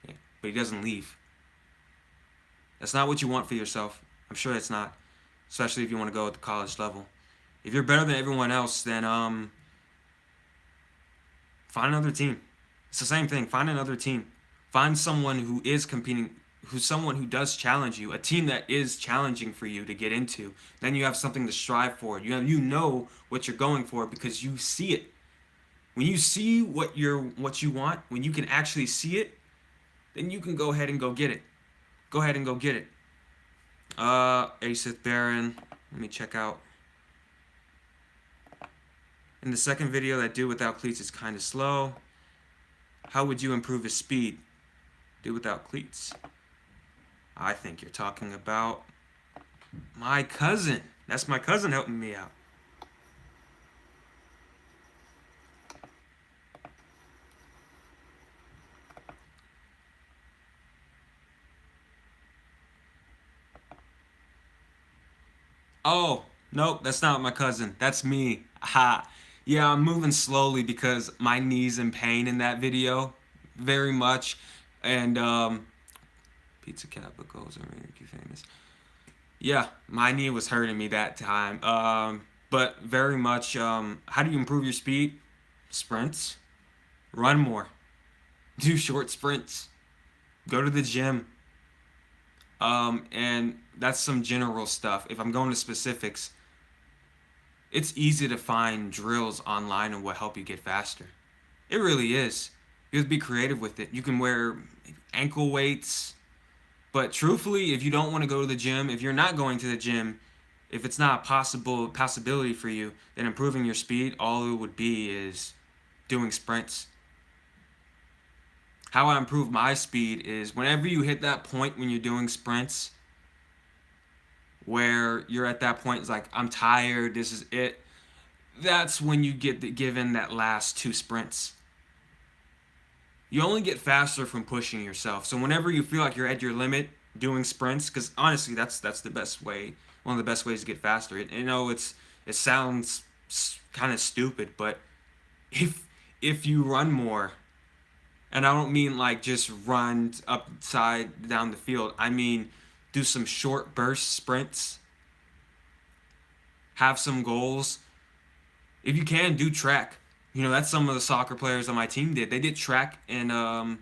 but he doesn't leave. That's not what you want for yourself. I'm sure it's not, especially if you want to go at the college level. If you're better than everyone else, then find another team. It's the same thing. Find another team. Find someone who is competing, who's someone who does challenge you, a team that is challenging for you to get into. Then you have something to strive for. You know what you're going for because you see it. When you see what you want, when you can actually see it, then you can go ahead and go get it. Go ahead and go get it. Asith Baron, let me check out. In the second video, that dude without cleats is kind of slow. How would you improve his speed? Dude without cleats. I think you're talking about my cousin. That's my cousin helping me out. Oh, nope, that's not my cousin. That's me. Ha. Yeah, I'm moving slowly because my knee's in pain in that video. Very much. And, Pizza Kappa goes and make you famous. Yeah, my knee was hurting me that time. But very much, how do you improve your speed? Sprints. Run more. Do short sprints. Go to the gym. And that's some general stuff. If I'm going to specifics, it's easy to find drills online and what help you get faster. It really is. You have to be creative with it. You can wear ankle weights, but truthfully, if you don't want to go to the gym, if you're not going to the gym, if it's not a possibility for you, then improving your speed, all it would be is doing sprints. How I improve my speed is whenever you hit that point when you're doing sprints where you're at that point, it's like, I'm tired, this is it. That's when you get given that last 2 sprints. You only get faster from pushing yourself. So whenever you feel like you're at your limit doing sprints, because honestly, that's the best way, one of the best ways to get faster. It sounds kind of stupid, but if if you run more, and I don't mean like just run upside down the field. I mean do some short burst sprints, have some goals. If you can, do track. That's some of the soccer players on my team did. They did track, and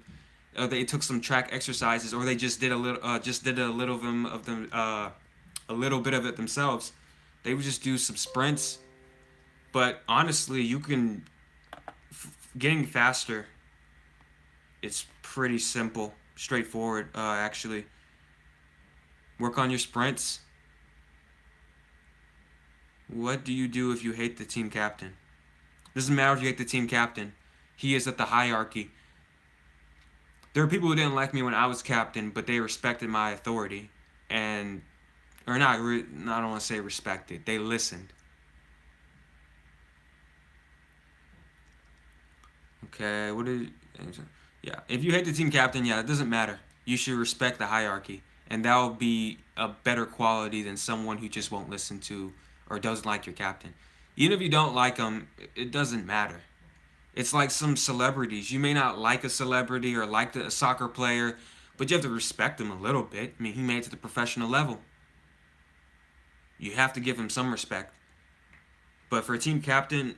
they took some track exercises, or they just did a little bit of it themselves. They would just do some sprints. But honestly, getting faster. It's pretty simple, straightforward. Actually, work on your sprints. What do you do if you hate the team captain? Doesn't matter if you hate the team captain. He is at the hierarchy. There are people who didn't like me when I was captain, but they respected my authority, and or not. I don't want to say respected. They listened. Okay, what did? Yeah, if you hate the team captain, yeah, it doesn't matter. You should respect the hierarchy, and that will be a better quality than someone who just won't listen to or doesn't like your captain. Even if you don't like them, it doesn't matter. It's like some celebrities. You may not like a celebrity or like a soccer player, but you have to respect him a little bit. I mean, he made it to the professional level. You have to give him some respect. But for a team captain,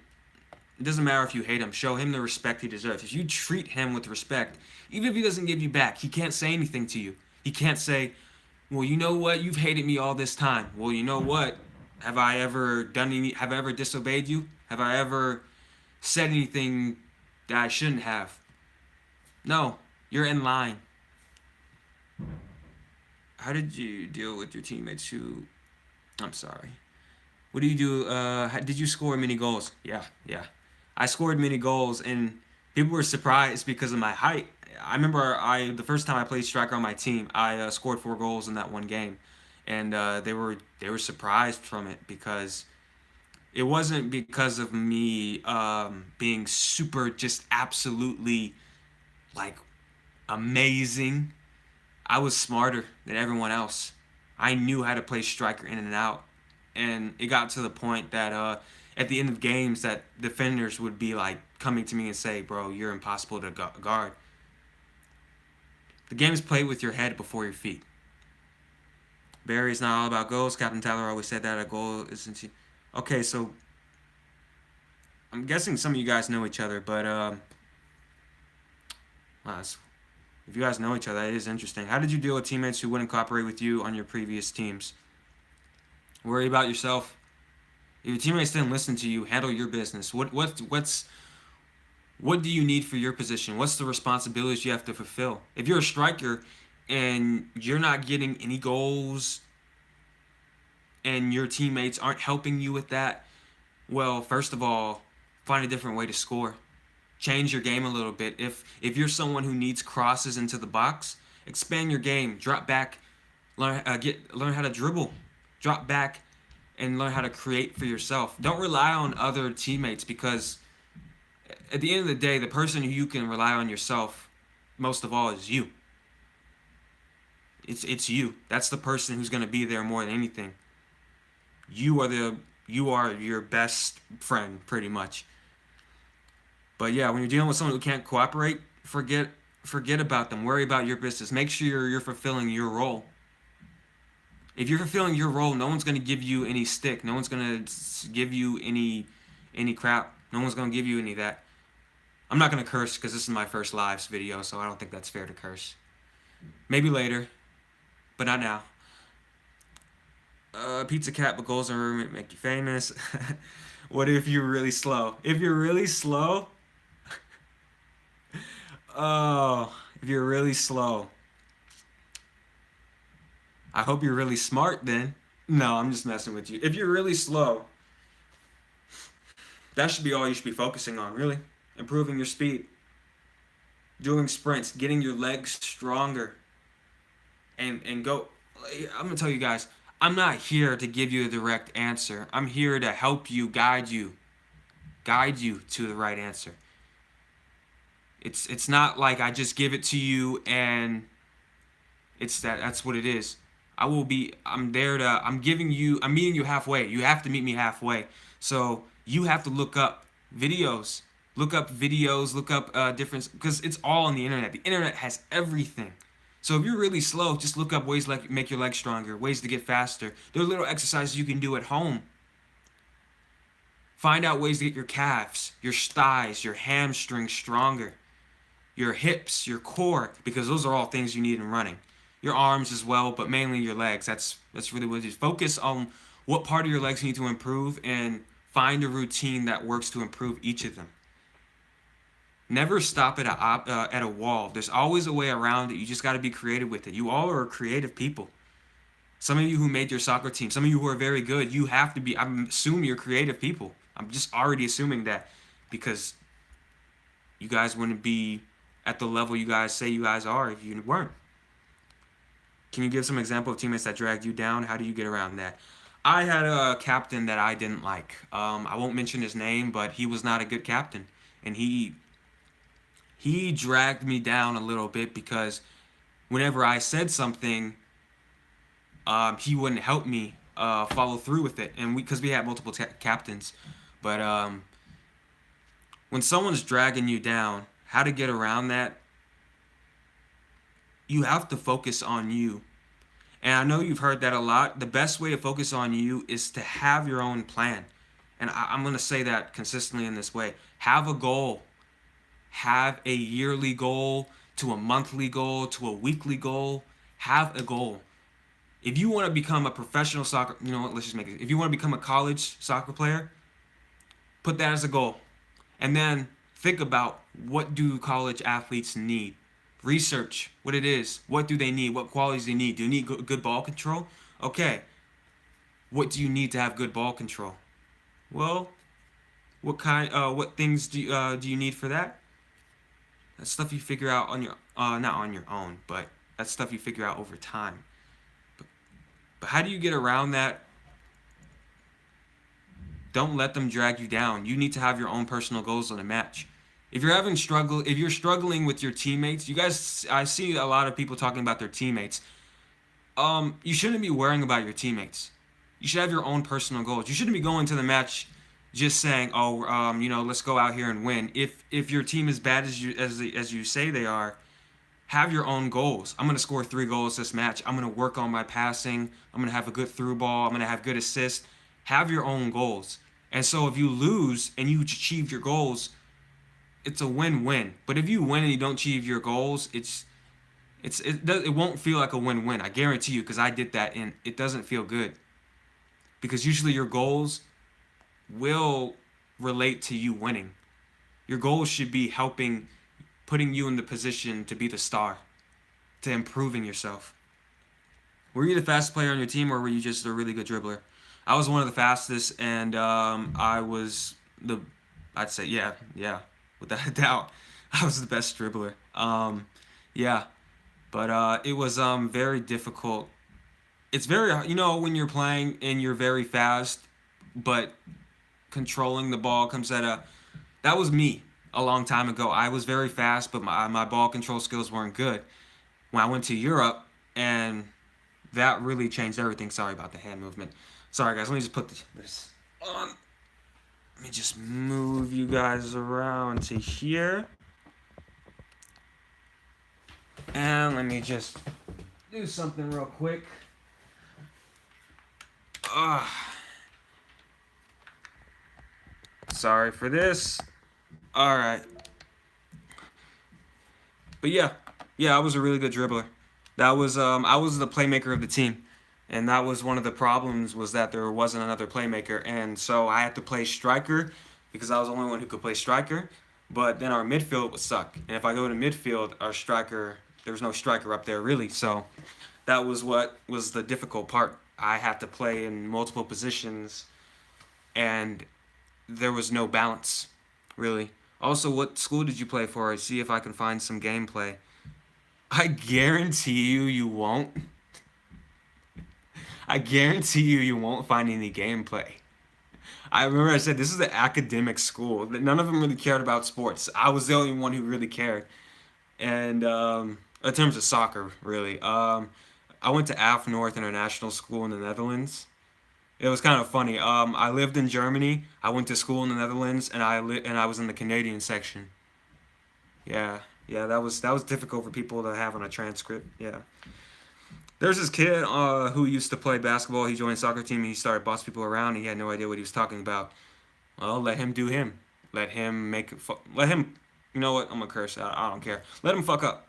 it doesn't matter if you hate him. Show him the respect he deserves. If you treat him with respect, even if he doesn't give you back, he can't say anything to you. He can't say, well, you know what? You've hated me all this time. Well, you know what? Have I ever disobeyed you? Have I ever said anything that I shouldn't have? No, you're in line. How did you deal with your teammates who, I'm sorry. What do you do? Did you score many goals? Yeah, yeah. I scored many goals, and people were surprised because of my height. I remember the first time I played striker on my team, I scored 4 goals in that one game, and they were surprised from it because it wasn't because of me being super just absolutely like amazing. I was smarter than everyone else. I knew how to play striker in and out, and it got to the point that at the end of games that defenders would be like coming to me and say, "Bro, you're impossible to guard." The game is played with your head before your feet. Barry is not all about goals. Captain Tyler always said that a goal isn't. Okay, so I'm guessing some of you guys know each other, but wow, if you guys know each other, it is interesting. How did you deal with teammates who wouldn't cooperate with you on your previous teams? Worry about yourself. If your teammates didn't listen to you, handle your business. What do you need for your position? What's the responsibilities you have to fulfill? If you're a striker and you're not getting any goals and your teammates aren't helping you with that, well, first of all, find a different way to score. Change your game a little bit. If you're someone who needs crosses into the box, expand your game. Drop back, learn how to dribble. Drop back and learn how to create for yourself. Don't rely on other teammates because at the end of the day, the person who you can rely on yourself most of all is you. It's you. That's the person who's going to be there more than anything. You are your best friend pretty much. But yeah, when you're dealing with someone who can't cooperate, forget about them. Worry about your business. Make sure you're fulfilling your role. If you're fulfilling your role, no one's going to give you any stick. No one's going to give you any crap. No one's going to give you any of that. I'm not going to curse because this is my first lives video, so I don't think that's fair to curse. Maybe later, but not now. Pizza Cat, but goals are make you famous. What if you're really slow? If you're really slow, oh, if you're really slow, I hope you're really smart then. No, I'm just messing with you. If you're really slow, that should be all you should be focusing on, really. Improving your speed. doing sprints, getting your legs stronger, and go. I'm gonna tell you guys, I'm not here to give you a direct answer. I'm here to help you, guide you to the right answer. It's not like I just give it to you and that's what it is. I'm there to I'm meeting you halfway. You have to meet me halfway. So you have to videos. Look up different, because it's all on the internet. The internet has everything. So if you're really slow, just look up ways like make your legs stronger, ways to get faster. There are little exercises you can do at home. Find out ways to get your calves, your thighs, your hamstrings stronger, your hips, your core, because those are all things you need in running. Your arms as well, but mainly your legs. That's really what it is. Focus on what part of your legs you need to improve and find a routine that works to improve each of them. Never stop at a wall. There's always a way around it. You just got to be creative with it. You all are creative people. Some of you who made your soccer team, some of you who are very good, you have to be, I'm assuming you're creative people. I'm just already assuming that, because you guys wouldn't be at the level you guys say you guys are if you weren't. Can you give some example of teammates that dragged you down? How do you get around that? I had a captain that I didn't like. I won't mention his name, but he was not a good captain, and he dragged me down a little bit because whenever I said something, he wouldn't help me follow through with it, and because we had multiple captains. But when someone's dragging you down, how to get around that? You have to focus on you. And I know you've heard that a lot. The best way to focus on you is to have your own plan. And I'm going to say that consistently in this way. Have a goal. Have a yearly goal, to a monthly goal, to a weekly goal. Have a goal. If you want to become a professional soccer, you know what, let's just make it. If you want to become a college soccer player, put that as a goal. And then think about, what do college athletes need? Research what it is. What do they need? What qualities do they need? Do you need good ball control? Okay. What do you need to have good ball control? Well, what things do you need for that? That's stuff you figure out on your not on your own, but that's stuff you figure out over time. But how do you get around that? Don't let them drag you down. You need to have your own personal goals in a match. If you're struggling with your teammates, you guys, I see a lot of people talking about their teammates. You shouldn't be worrying about your teammates. You should have your own personal goals. You shouldn't be going to the match just saying, "Oh, let's go out here and win." If your team is bad as you say they are, have your own goals. I'm gonna score 3 goals this match. I'm gonna work on my passing. I'm gonna have a good through ball. I'm gonna have good assists. Have your own goals. And so if you lose and you achieve your goals, it's a win-win. But if you win and you don't achieve your goals, it won't feel like a win-win. I guarantee you, because I did that, and it doesn't feel good. Because usually your goals will relate to you winning. Your goals should be putting you in the position to be the star, to improving yourself. Were you the fastest player on your team, or were you just a really good dribbler? I was one of the fastest, and I'd say, yeah, without a doubt, I was the best dribbler. Yeah, but it was very difficult. It's very hard, when you're playing and you're very fast, but controlling the ball comes at a. That was me a long time ago. I was very fast, but my ball control skills weren't good. When I went to Europe, and that really changed everything. Sorry about the hand movement. Sorry, guys. Let me just put this on. Let me just move you guys around to here. And let me just do something real quick. Sorry for this. Alright. But yeah, I was a really good dribbler. I was the playmaker of the team. And that was one of the problems, was that there wasn't another playmaker. And so I had to play striker because I was the only one who could play striker. But then our midfield would suck. And if I go to midfield, our striker, there was no striker up there really. So that was what was the difficult part. I had to play in multiple positions, and there was no balance, really. Also, what school did you play for? See if I can find some gameplay. I guarantee you won't. I guarantee you won't find any gameplay. I remember I said this is an academic school. None of them really cared about sports. I was the only one who really cared. And in terms of soccer, really. I went to AF North International School in the Netherlands. It was kind of funny. I lived in Germany. I went to school in the Netherlands, and I was in the Canadian section. Yeah, yeah, that was difficult for people to have on a transcript. Yeah. There's this kid who used to play basketball. He joined a soccer team. And he started bossing people around. He had no idea what he was talking about. Well, let him do him. Let him make it. Let him. You know what? I'm gonna curse. I don't care. Let him fuck up.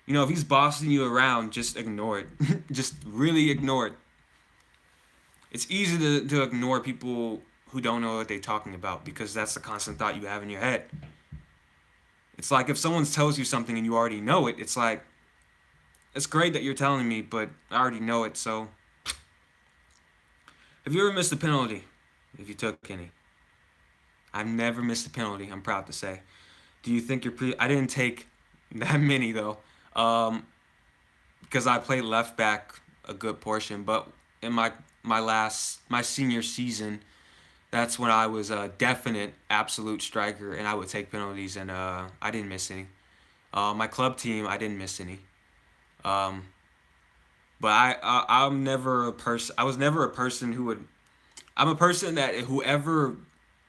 You know, if he's bossing you around, just ignore it. Just really ignore it. It's easy to ignore people who don't know what they're talking about because that's the constant thought you have in your head. It's like if someone tells you something and you already know it, it's like, it's great that you're telling me, but I already know it, so. Have you ever missed a penalty? If you took any. I've never missed a penalty, I'm proud to say. Do you think I didn't take that many, though. Um, because I played left back a good portion, but in my senior season, that's when I was a definite absolute striker, and I would take penalties, and I didn't miss any. My club team, I didn't miss any. Um, but I'm never a person. I was never a person who would. I'm a person that whoever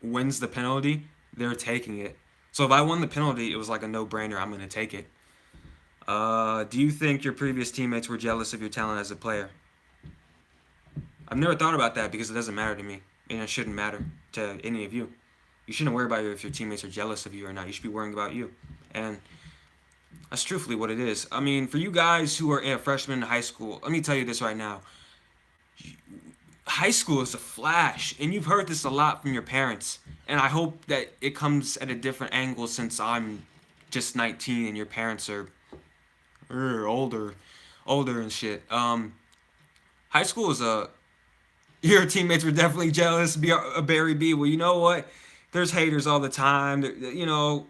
wins the penalty, they're taking it. So if I won the penalty, it was like a no-brainer. I'm gonna take it. Do you think your previous teammates were jealous of your talent as a player? I've never thought about that because it doesn't matter to me, and it shouldn't matter to any of you. You shouldn't worry about if your teammates are jealous of you or not. You should be worrying about you, and that's truthfully what it is. I mean, for you guys who are freshmen in high school, let me tell you this right now. High school is a flash, and you've heard this a lot from your parents. And I hope that it comes at a different angle since I'm just 19 and your parents are older, older and shit. High school is a your teammates were definitely jealous. Barry B. Well, you know what? There's haters all the time. You know,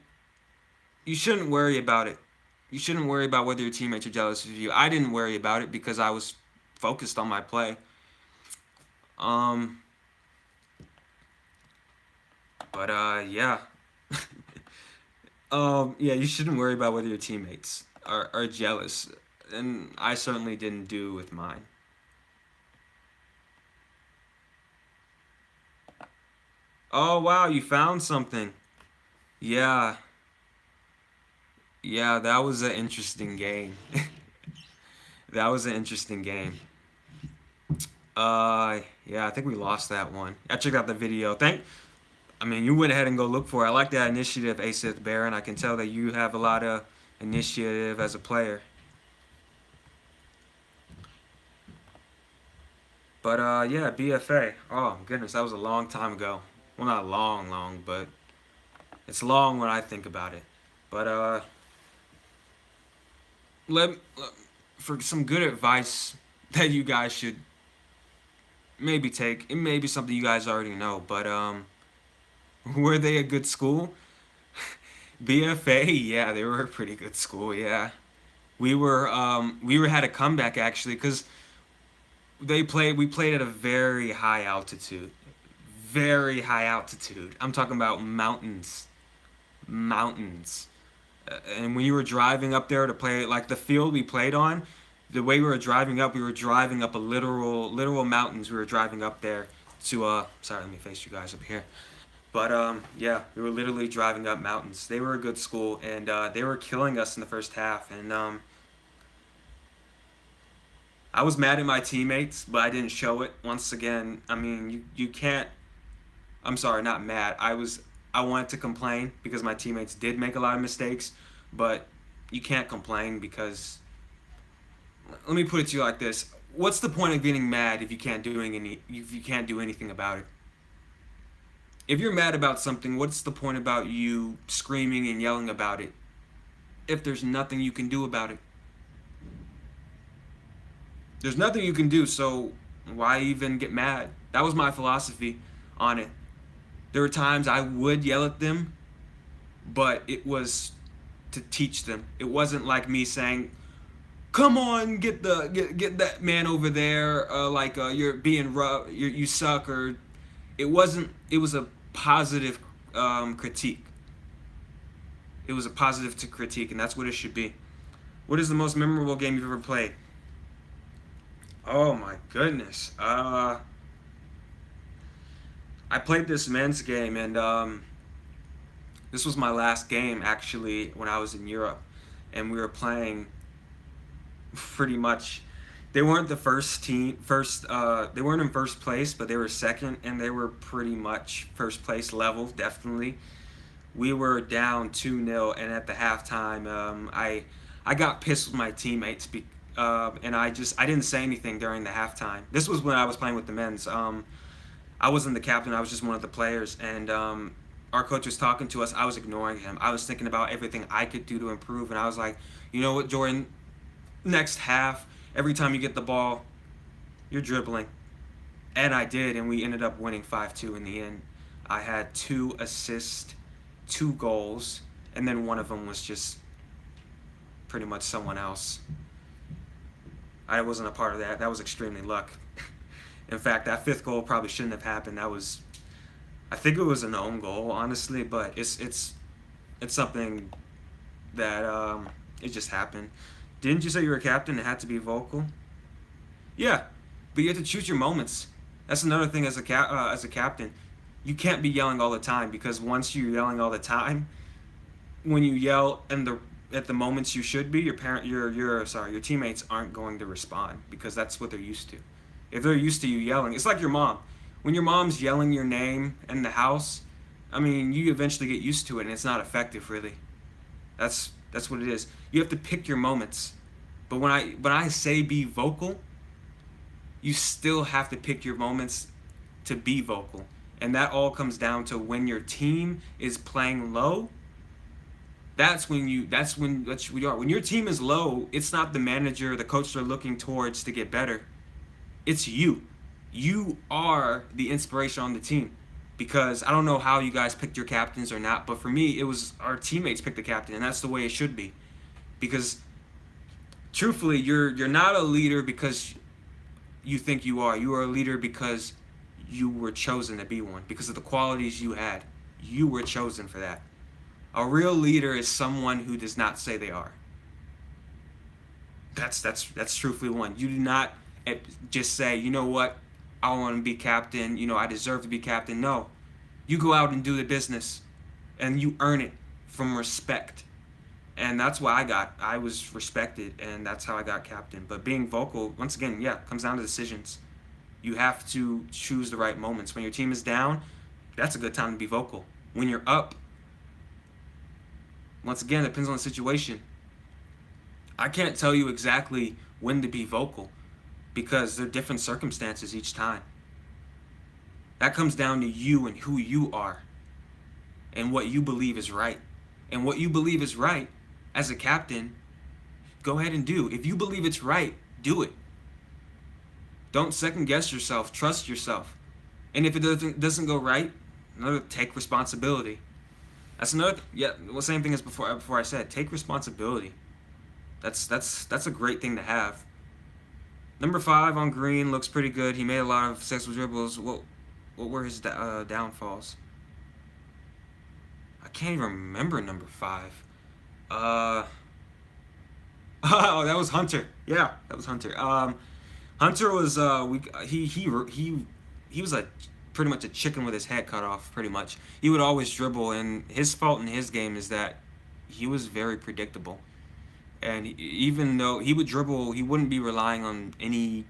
you shouldn't worry about it. You shouldn't worry about whether your teammates are jealous of you. I didn't worry about it because I was focused on my play. Um, but yeah. Yeah, you shouldn't worry about whether your teammates are jealous, and I certainly didn't do with mine. Oh wow, you found something. Yeah, yeah, that was an interesting game. That was an interesting game. Yeah, I think we lost that one. I checked out the video. I mean, you went ahead and go look for it. I like that initiative, Asith Baron. I can tell that you have a lot of initiative as a player. But yeah, BFA. Oh goodness, that was a long time ago. Well, not long, long, but it's long when I think about it. But let for some good advice that you guys should maybe take. It may be something you guys already know, but were they a good school? BFA, yeah, they were a pretty good school. Yeah, we were had a comeback actually because we played at a very high altitude. I'm talking about mountains, mountains. And when you were driving up there to play, like the field we played on, the way we were driving up a literal mountains. We were driving up there to sorry, let me face you guys up here. But yeah, we were literally driving up mountains. They were a good school, and they were killing us in the first half. And I was mad at my teammates, but I didn't show it. Once again, I mean, you can't. I'm sorry, not mad. I wanted to complain because my teammates did make a lot of mistakes, but you can't complain because let me put it to you like this: what's the point of getting mad if you can't do anything about it? If you're mad about something, what's the point about you screaming and yelling about it if there's nothing you can do about it? There's nothing you can do, so why even get mad? That was my philosophy on it. There were times I would yell at them, but it was to teach them. It wasn't like me saying, "Come on, get that man over there," you're being rough, you suck, or it wasn't. It was a positive critique. It was a positive to critique, and that's what it should be. What is the most memorable game you've ever played? Oh my goodness. I played this men's game, and this was my last game actually when I was in Europe, and we were playing pretty much. They weren't the first team, first. They weren't in first place, but they were second, and they were pretty much first place level, definitely. We were down 2-0, and at the halftime, I got pissed with my teammates, and I didn't say anything during the halftime. This was when I was playing with the men's. I wasn't the captain. I was just one of the players, and our coach was talking to us. I was ignoring him. I was thinking about everything I could do to improve, and I was like, you know what, Jordan? Next half, every time you get the ball, you're dribbling, and I did, and we ended up winning 5-2 in the end. I had 2 assists, 2 goals, and then one of them was just pretty much someone else. I wasn't a part of that. That was extremely luck. In fact, that fifth goal probably shouldn't have happened. I think it was an own goal, honestly, but it's something that it just happened. Didn't you say you were a captain and had to be vocal? Yeah, but you have to choose your moments. That's another thing as a captain. You can't be yelling all the time, because once you're yelling all the time, when you yell and at the moments you should be, your teammates aren't going to respond, because that's what they're used to. If they're used to you yelling, it's like your mom. When your mom's yelling your name in the house, I mean, you eventually get used to it, and it's not effective, really. That's what it is. You have to pick your moments. But when I say be vocal, you still have to pick your moments to be vocal. And that all comes down to when your team is playing low. That's when you are. When your team is low, it's not the manager, the coach they're looking towards to get better. It's you. You are the inspiration on the team. Because I don't know how you guys picked your captains or not, but for me, it was our teammates picked the captain, and that's the way it should be. Because truthfully, you're not a leader because you think you are. You are a leader because you were chosen to be one, because of the qualities you had. You were chosen for that. A real leader is someone who does not say they are. That's truthfully one. You do not just say, you know what, I want to be captain, I deserve to be captain. No. You go out and do the business, and you earn it from respect. And that's why I was respected, and that's how I got captain. But being vocal, once again, comes down to decisions. You have to choose the right moments. When your team is down, that's a good time to be vocal. When you're up, once again, it depends on the situation. I can't tell you exactly when to be vocal, because there are different circumstances each time. That comes down to you and who you are and what you believe is right. And what you believe is right as a captain, go ahead and do. If you believe it's right, do it. Don't second guess yourself. Trust yourself. And if it doesn't go right, take responsibility. That's another. Same thing as before I said. Take responsibility. That's a great thing to have. Number 5 on green looks pretty good. He made a lot of successful dribbles. What were his downfalls? I can't even remember number 5. Oh, that was Hunter. Yeah, that was Hunter. Hunter was he was pretty much a chicken with his head cut off. Pretty much, he would always dribble, and his fault in his game is that he was very predictable. And even though he would dribble, he wouldn't be relying on any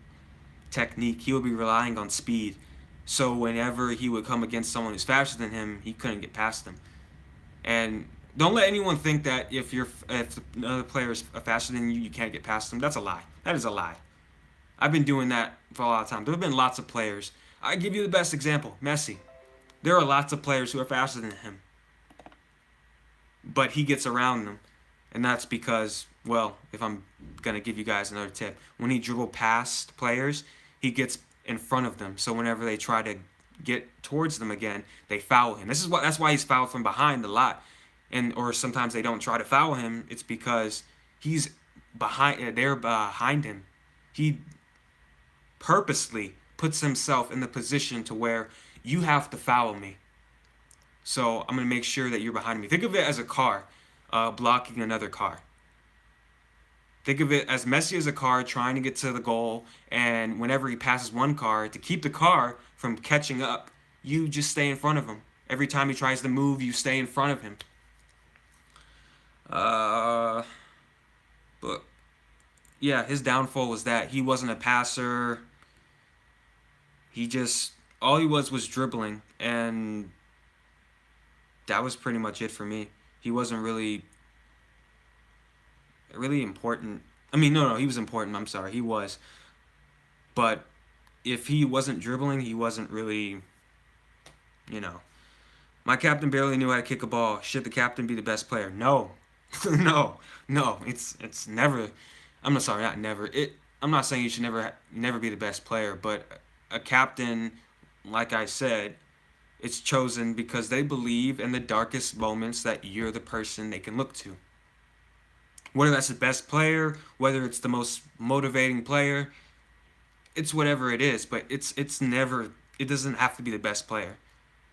technique. He would be relying on speed. So whenever he would come against someone who's faster than him, he couldn't get past them. And don't let anyone think that if another player is faster than you, you can't get past them. That's a lie. That is a lie. I've been doing that for a lot of time. There have been lots of players. I give you the best example, Messi. There are lots of players who are faster than him, but he gets around them. And that's because, well, if I'm going to give you guys another tip, when he dribbles past players, he gets in front of them. So whenever they try to get towards them again, they foul him. That's why he's fouled from behind a lot. and or sometimes they don't try to foul him, it's because he's they're behind him. He purposely puts himself in the position to where you have to foul me. So I'm going to make sure that you're behind me. Think of it as a car blocking another car. Think of it as Messi as a car trying to get to the goal, and whenever he passes one car, to keep the car from catching up, you just stay in front of him. Every time he tries to move, you stay in front of him. But yeah, his downfall was that he wasn't a passer. He just all he was dribbling, and that was pretty much it for me. He wasn't really important. I mean, no, he was important. I'm sorry, he was. But if he wasn't dribbling, he wasn't really, you know. My captain barely knew how to kick a ball. Should the captain be the best player? No, no. It's never. I'm not sorry, not never. I'm not saying you should never be the best player, but a captain, like I said, it's chosen because they believe in the darkest moments that you're the person they can look to. Whether that's the best player, whether it's the most motivating player, it's whatever it is, but it's never it doesn't have to be the best player.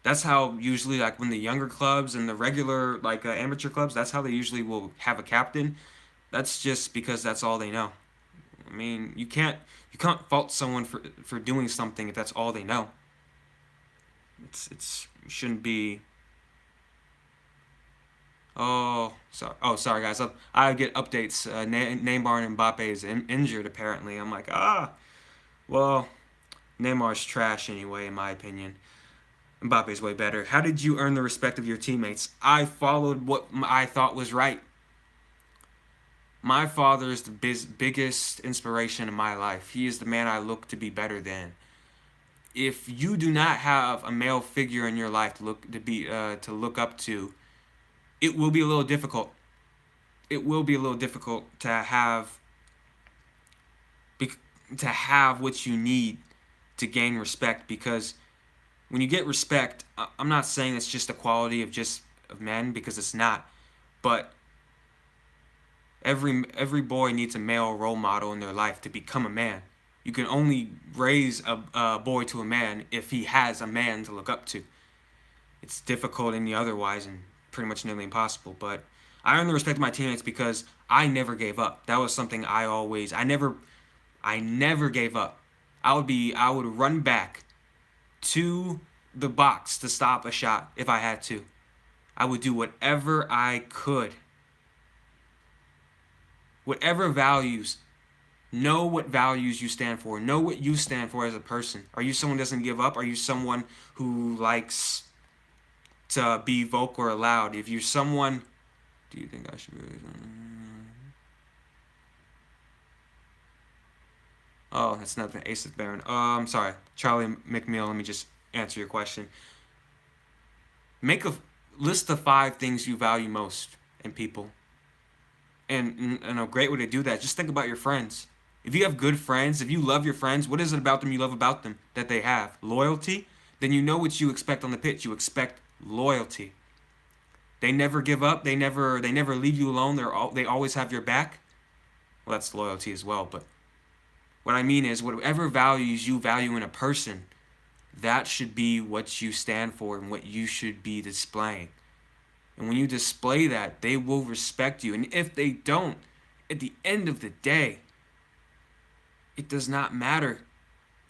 That's how usually like when the younger clubs and the regular like amateur clubs, that's how they usually will have a captain. That's just because that's all they know. I mean, you can't fault someone for doing something if that's all they know. It's it shouldn't be. Sorry guys. I get updates. Neymar and Mbappe is injured apparently. I'm like, well, Neymar's trash anyway, in my opinion. Mbappe's way better. How did you earn the respect of your teammates? I followed what I thought was right. My father is the biggest inspiration in my life. He is the man I look to be better than. If you do not have a male figure in your life to look up to, it will be a little difficult. It will be a little difficult to have what you need to gain respect, because when you get respect, I'm not saying it's just a quality of men, because it's not, but every boy needs a male role model in their life to become a man. You can only raise a boy to a man if he has a man to look up to. It's difficult any otherwise and pretty much nearly impossible. But I earned the respect of my teammates because I never gave up. That was something I never gave up. I would run back to the box to stop a shot if I had to. I would do whatever I could. Whatever values, know what values you stand for. Know what you stand for as a person. Are you someone who doesn't give up? Are you someone who likes to be vocal or loud? If you're someone, do you think I should really? Oh, that's not the Ace of Baron. I'm sorry, Charlie McMill. Let me just answer your question. Make a list of 5 things you value most in people. And a great way to do that, just think about your friends. If you have good friends, if you love your friends, what is it about them you love about them that they have? Loyalty? Then you know what you expect on the pitch. You expect loyalty. They never give up. They never leave you alone. They always have your back. Well, that's loyalty as well. But what I mean is, whatever values you value in a person, that should be what you stand for and what you should be displaying. And when you display that, they will respect you. And if they don't, at the end of the day, it does not matter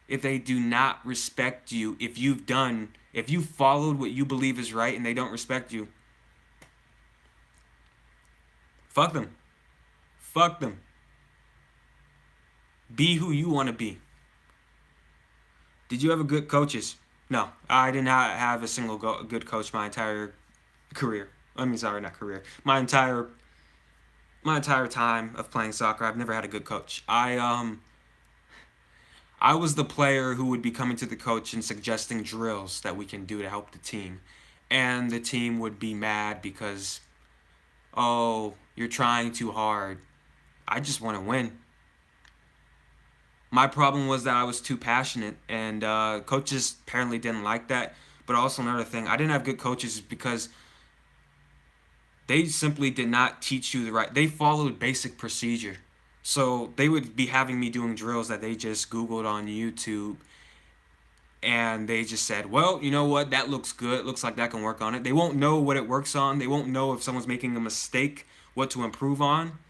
if they do not respect you. If you followed what you believe is right and they don't respect you, fuck them. Fuck them. Be who you want to be. Did you have a good coaches? No, I did not have a single good coach my entire career. I mean, sorry, not career. My entire time of playing soccer, I've never had a good coach. I was the player who would be coming to the coach and suggesting drills that we can do to help the team, and the team would be mad because, oh, you're trying too hard. I just want to win. My problem was that I was too passionate, and coaches apparently didn't like that. But also another thing, I didn't have good coaches because They simply did not teach you the right. They followed basic procedure. So they would be having me doing drills that they just Googled on YouTube, and they just said, well, you know what, that looks good. It looks like that can work on it. They won't know what it works on. They won't know if someone's making a mistake, what to improve on.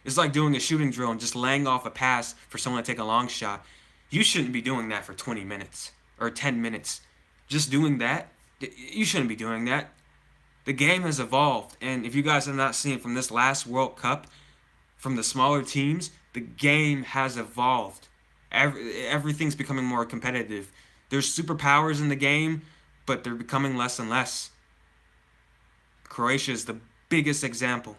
It's like doing a shooting drill and just laying off a pass for someone to take a long shot. You shouldn't be doing that for 20 minutes or 10 minutes. Just doing that, you shouldn't be doing that. The game has evolved, and if you guys have not seen from this last World Cup, from the smaller teams, the game has evolved. Everything's becoming more competitive. There's superpowers in the game, but they're becoming less and less. Croatia is the biggest example.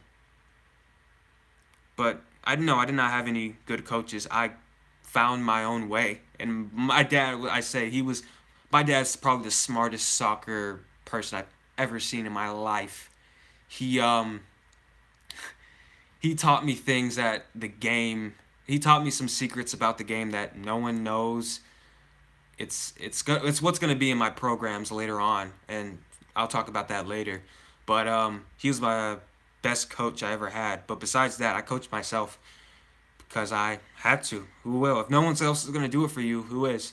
But I don't know. I did not have any good coaches. I found my own way, and my dad. I say he was. My dad's probably the smartest soccer person I've ever seen in my life. He he taught me things that the game. He taught me some secrets about the game that no one knows. It's what's gonna be in my programs later on, and I'll talk about that later. But he was my best coach I ever had. But besides that, I coached myself because I had to. Who will? If no one else is gonna do it for you, who is?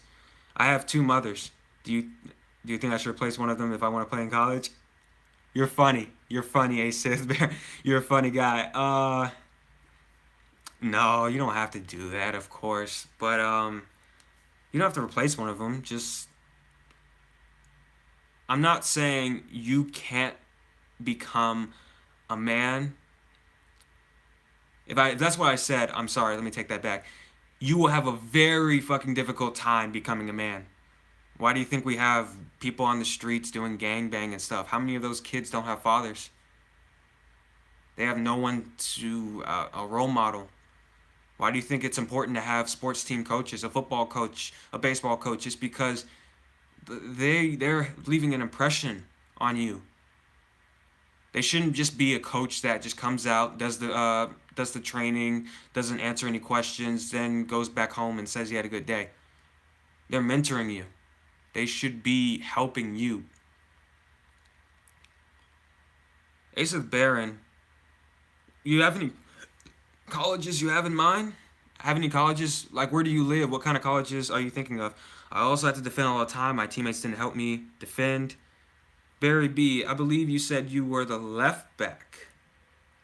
I have two mothers. Do you think I should replace one of them if I want to play in college? You're funny. You're funny, Ace Sith Bear. You're a funny guy. No, you don't have to do that, of course. But you don't have to replace one of them. Just I'm not saying you can't become a man. If that's what I said, I'm sorry. Let me take that back. You will have a very fucking difficult time becoming a man. Why do you think we have people on the streets doing gangbang and stuff? How many of those kids don't have fathers? They have no one to a role model. Why do you think it's important to have sports team coaches, a football coach, a baseball coach? Just because they're leaving an impression on you. They shouldn't just be a coach that just comes out, does the training, doesn't answer any questions, then goes back home and says he had a good day. They're mentoring you. They should be helping you. Ace of Baron, you have any colleges you have in mind? Have any colleges? Like, where do you live? What kind of colleges are you thinking of? I also have to defend all the time. My teammates didn't help me defend. Barry B, I believe you said you were the left back.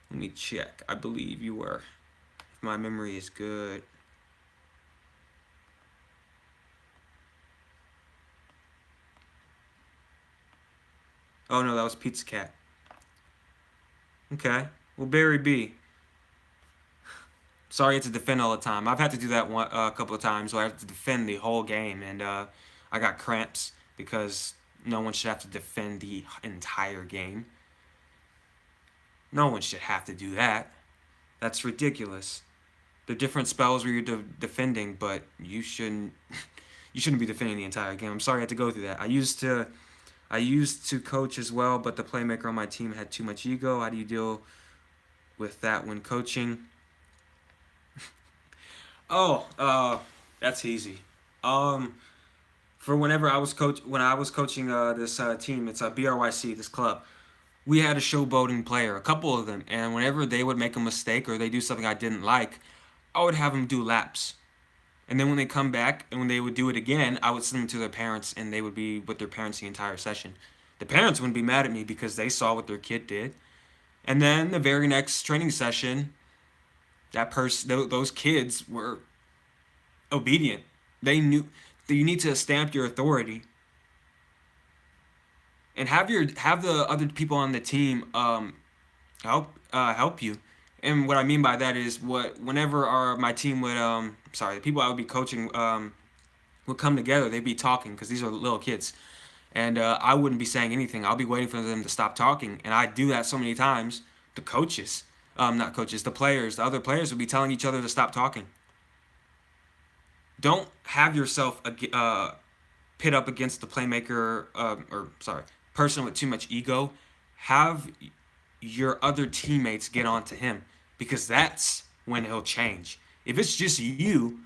Let me check. I believe you were. If my memory is good. Oh no, that was Pizza Cat. Okay. Well, Barry B. Sorry, I had to defend all the time. I've had to do that a couple of times where I have to defend the whole game, and I got cramps because no one should have to defend the entire game. No one should have to do that. That's ridiculous. There are different spells where you're defending, but you shouldn't. You shouldn't be defending the entire game. I'm sorry I had to go through that. I used to coach as well, but the playmaker on my team had too much ego. How do you deal with that when coaching? That's easy. For when I was coaching this team, it's a BRYC, this club. We had a showboating player, a couple of them, and whenever they would make a mistake or they do something I didn't like, I would have them do laps. And then when they come back and when they would do it again, I would send them to their parents and they would be with their parents the entire session. The parents wouldn't be mad at me because they saw what their kid did. And then the very next training session, those kids were obedient. They knew that you need to stamp your authority and have the other people on the team help you. And what I mean by that is whenever my team would the people I would be coaching would come together, they'd be talking because these are little kids, and I wouldn't be saying anything. I'll be waiting for them to stop talking, and I do that so many times. The coaches, not coaches, the players, the other players would be telling each other to stop talking. Don't have yourself pit up against the playmaker, person with too much ego. Have your other teammates get on to him because that's when he'll change. If it's just you,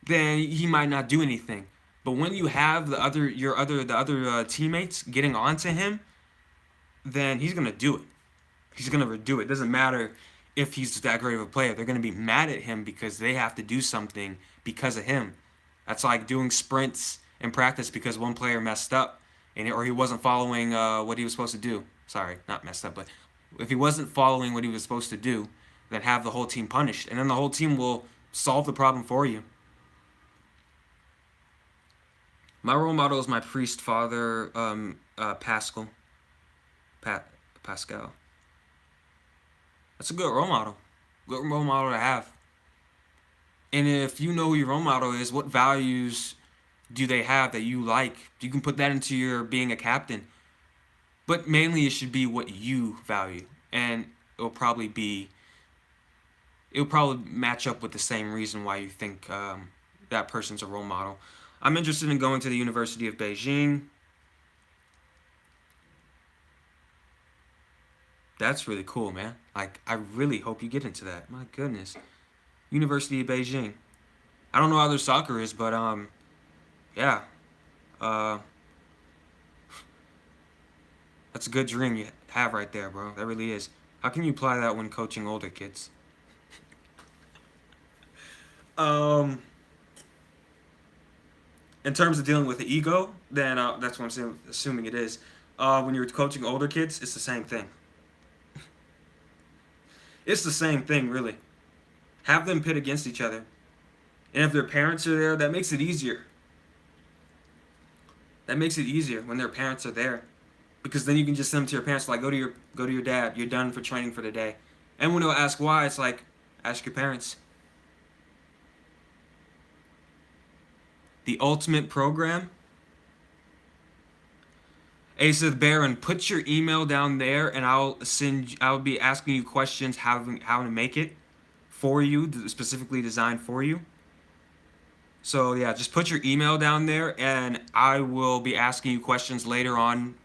then he might not do anything. But when you have the other teammates getting on to him, then he's gonna do it. He's going to do it. It doesn't matter if he's that great of a player. They're going to be mad at him because they have to do something because of him. That's like doing sprints in practice because one player messed up or he wasn't following what he was supposed to do. Sorry, not messed up, but if he wasn't following what he was supposed to do, then have the whole team punished. And then the whole team will solve the problem for you. My role model is my priest father, Pascal. Pascal. That's a good role model. Good role model to have. And if you know who your role model is, what values do they have that you like? You can put that into your being a captain. But mainly it should be what you value. And it'll probably match up with the same reason why you think that person's a role model. I'm interested in going to the University of Beijing. That's really cool, man. Like, I really hope you get into that. My goodness. University of Beijing. I don't know how their soccer is, but yeah. That's a good dream you have right there, bro. That really is. How can you apply that when coaching older kids? In terms of dealing with the ego, then that's what I'm assuming it is. When you're coaching older kids, it's the same thing. It's the same thing, really. Have them pit against each other. And if their parents are there, that makes it easier. That makes it easier when their parents are there. Because then you can just send them to your parents, like, go to your dad, you're done for training for the day. And when they'll ask why, it's like, ask your parents. The ultimate program. Ace of Baron, put your email down there and I'll be asking you questions how to make it for you, specifically designed for you. So yeah, just put your email down there and I will be asking you questions later on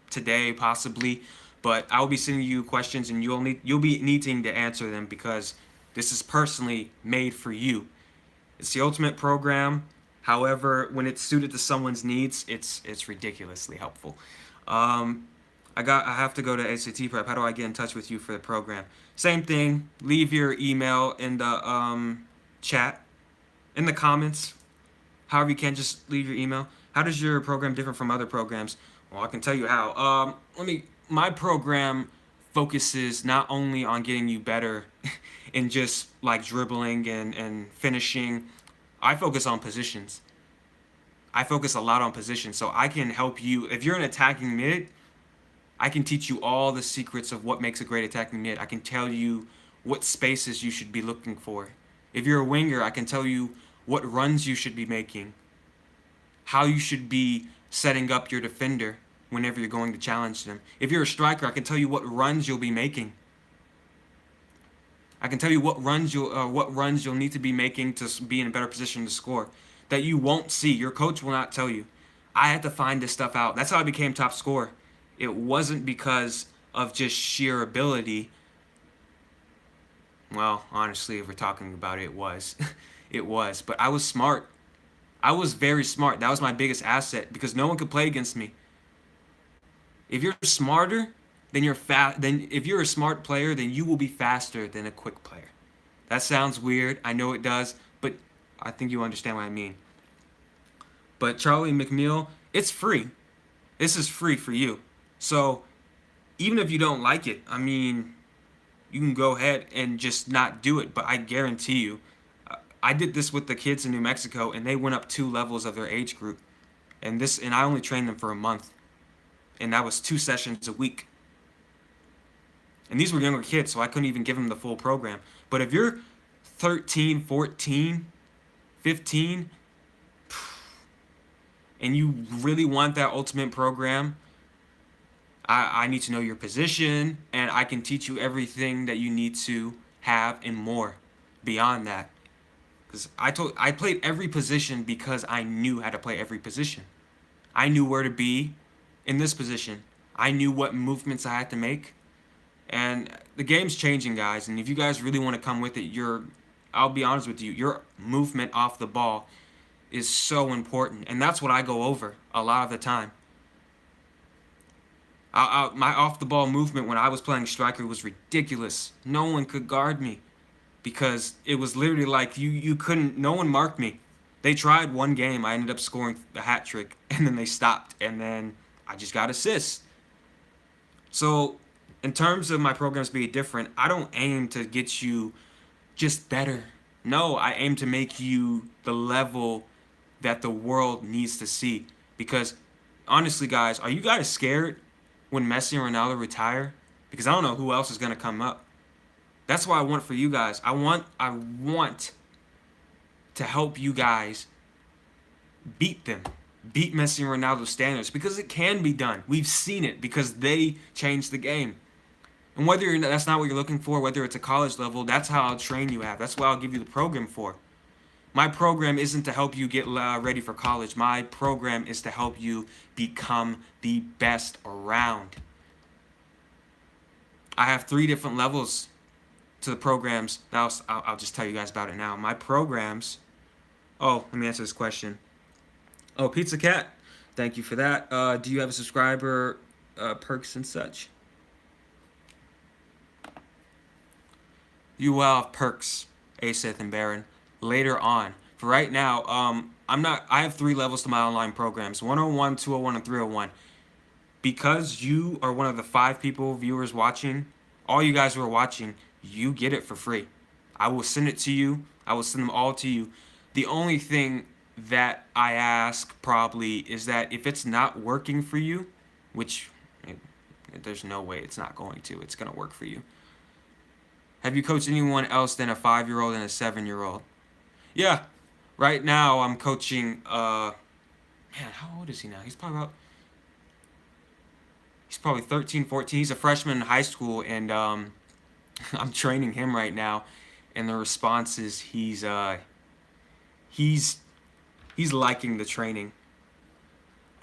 today possibly, but I'll be sending you questions and you'll be needing to answer them because this is personally made for you. It's the ultimate program. However, when it's suited to someone's needs, it's ridiculously helpful. I have to go to ACT Prep. How do I get in touch with you for the program? Same thing. Leave your email in the chat, in the comments. However you can, just leave your email. How does your program differ from other programs? Well, I can tell you how. My program focuses not only on getting you better in just like dribbling and finishing. I focus on positions. I focus a lot on positions, so I can help you. If you're an attacking mid, I can teach you all the secrets of what makes a great attacking mid. I can tell you what spaces you should be looking for. If you're a winger, I can tell you what runs you should be making, how you should be setting up your defender whenever you're going to challenge them. If you're a striker, I can tell you what runs you'll be making. I can tell you what runs you'll need to be making to be in a better position to score that you won't see. Your coach will not tell you. I had to find this stuff out. That's how I became top scorer. It wasn't because of just sheer ability. Well, honestly, if we're talking about it, it was. It was. But I was smart. I was very smart. That was my biggest asset because no one could play against me. If you're smarter, then you're fast. Then if you're a smart player, then you will be faster than a quick player. That sounds weird. I know it does, but I think you understand what I mean. But Charlie McNeil, it's free. This is free for you. So even if you don't like it, I mean, you can go ahead and just not do it. But I guarantee you, I did this with the kids in New Mexico, and they went up 2 levels of their age group. And I only trained them for a month. And that was 2 sessions a week. And these were younger kids, so I couldn't even give them the full program. But if you're 13, 14, 15, and you really want that ultimate program, I need to know your position, and I can teach you everything that you need to have and more beyond that. Because I played every position because I knew how to play every position. I knew where to be in this position. I knew what movements I had to make. And the game's changing, guys. And if you guys really want to come with it, I'll be honest with you, your movement off the ball is so important. And that's what I go over a lot of the time. My off the ball movement when I was playing striker was ridiculous. No one could guard me because it was literally like you couldn't. No one marked me. They tried one game. I ended up scoring a hat trick, and then they stopped, and then I just got assists. So, in terms of my programs being different, I don't aim to get you just better. No, I aim to make you the level that the world needs to see. Because honestly, guys, are you guys scared when Messi and Ronaldo retire? Because I don't know who else is gonna come up. That's what I want for you guys. I want to help you guys beat them. Beat Messi and Ronaldo's standards because it can be done. We've seen it because they changed the game. And whether that's not what you're looking for, whether it's a college level, that's how I'll train you at. That's what I'll give you the program for. My program isn't to help you get ready for college. My program is to help you become the best around. I have 3 different levels to the programs. Now I'll just tell you guys about it now. My programs. Oh, let me answer this question. Oh, Pizza Cat, thank you for that. Do you have a subscriber perks and such? You will have perks, Asith and Baron, later on. For right now, I have 3 levels to my online programs: 101, 201, and 301. Because you are one of the 5 people, viewers watching, all you guys who are watching, you get it for free. I will send it to you. I will send them all to you. The only thing that I ask probably is that if it's not working for you, which there's no way it's not going to, it's going to work for you. Have you coached anyone else than a 5-year-old and a 7-year-old? Yeah. Right now I'm coaching man, how old is he now? He's probably 13, 14. He's a freshman in high school, and I'm training him right now, and the response is he's liking the training.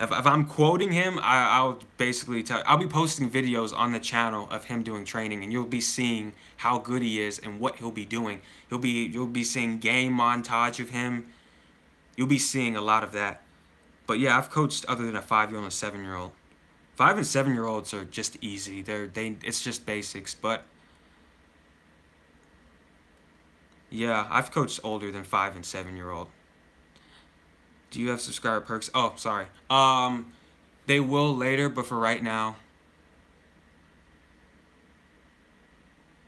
If I'm quoting him, I'll basically I'll be posting videos on the channel of him doing training, and you'll be seeing how good he is and what he'll be doing. You'll be seeing game montage of him. You'll be seeing a lot of that. But yeah, I've coached other than a 5-year-old and a 7-year-old. 5 and 7-year-olds are just easy. It's just basics. But yeah, I've coached older than 5 and 7-year-old. Do you have subscriber perks? Oh, sorry. They will later, but for right now.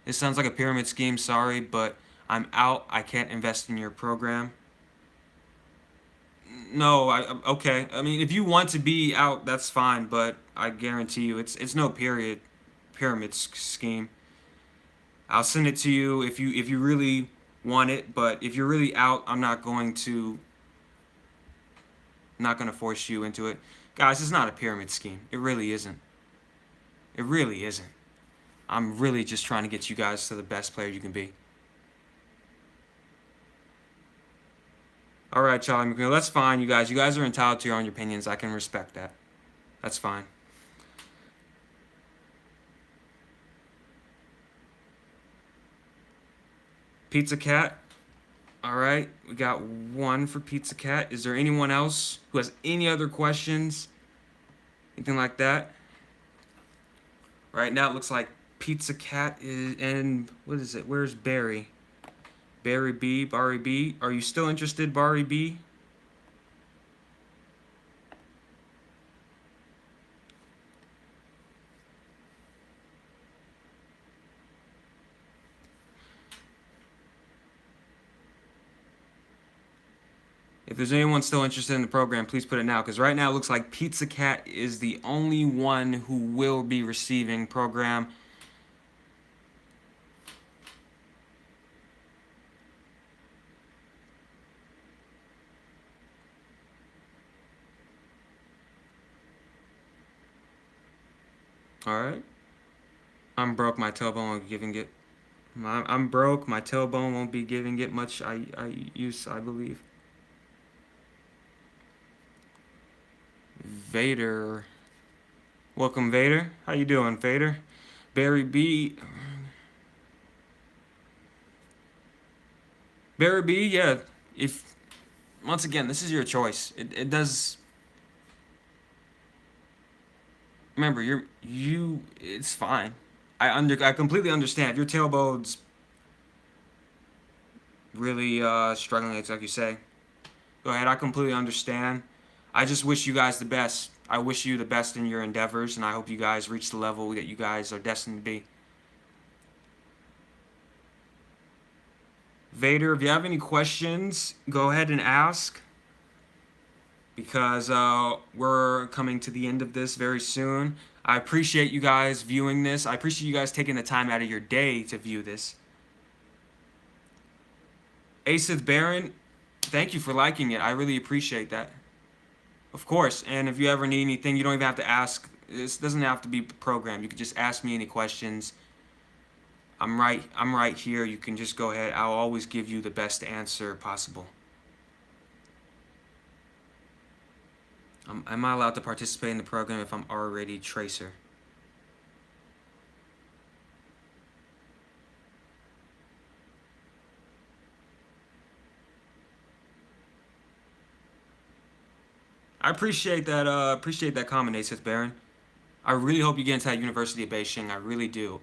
It sounds like a pyramid scheme, sorry, but I'm out. I can't invest in your program. No, okay. I mean, if you want to be out, that's fine, but I guarantee you it's no pyramid scheme. I'll send it to you if you really want it, but if you're really out, I'm not going to force you into it. Guys, it's not a pyramid scheme. It really isn't. It really isn't. I'm really just trying to get you guys to the best player you can be. All right, Charlie McNeil, that's fine, you guys. You guys are entitled to your own opinions. I can respect that. That's fine. Pizza Cat. All right, we got 1 for Pizza Cat. Is there anyone else who has any other questions? Anything like that? Right now it looks like Pizza Cat is, and what is it? Where's Barry? Barry B. Are you still interested, Barry B? If there's anyone still interested in the program, please put it now, because right now it looks like Pizza Cat is the only one who will be receiving program. All right. I'm broke. My tailbone won't giving it. I'm broke. My tailbone won't be giving it much use, I believe. Vader. Welcome, Vader. How you doing, Vader? Barry B. Barry B. Yeah. If once again, this is your choice. It does. Remember, it's fine. I completely understand. If your tailbone's really struggling, it's like you say, go ahead. I completely understand. I just wish you guys the best. I wish you the best in your endeavors, and I hope you guys reach the level that you guys are destined to be. Vader, if you have any questions, go ahead and ask, because we're coming to the end of this very soon. I appreciate you guys viewing this. I appreciate you guys taking the time out of your day to view this. Asith Baron, thank you for liking it. I really appreciate that. Of course. And if you ever need anything, you don't even have to ask. This doesn't have to be programmed. You can just ask me any questions. I'm right here. You can just go ahead. I'll always give you the best answer possible. Am I allowed to participate in the program if I'm already Tracer? I appreciate that comment, Asith Baron. I really hope you get into that University of Beijing. I really do.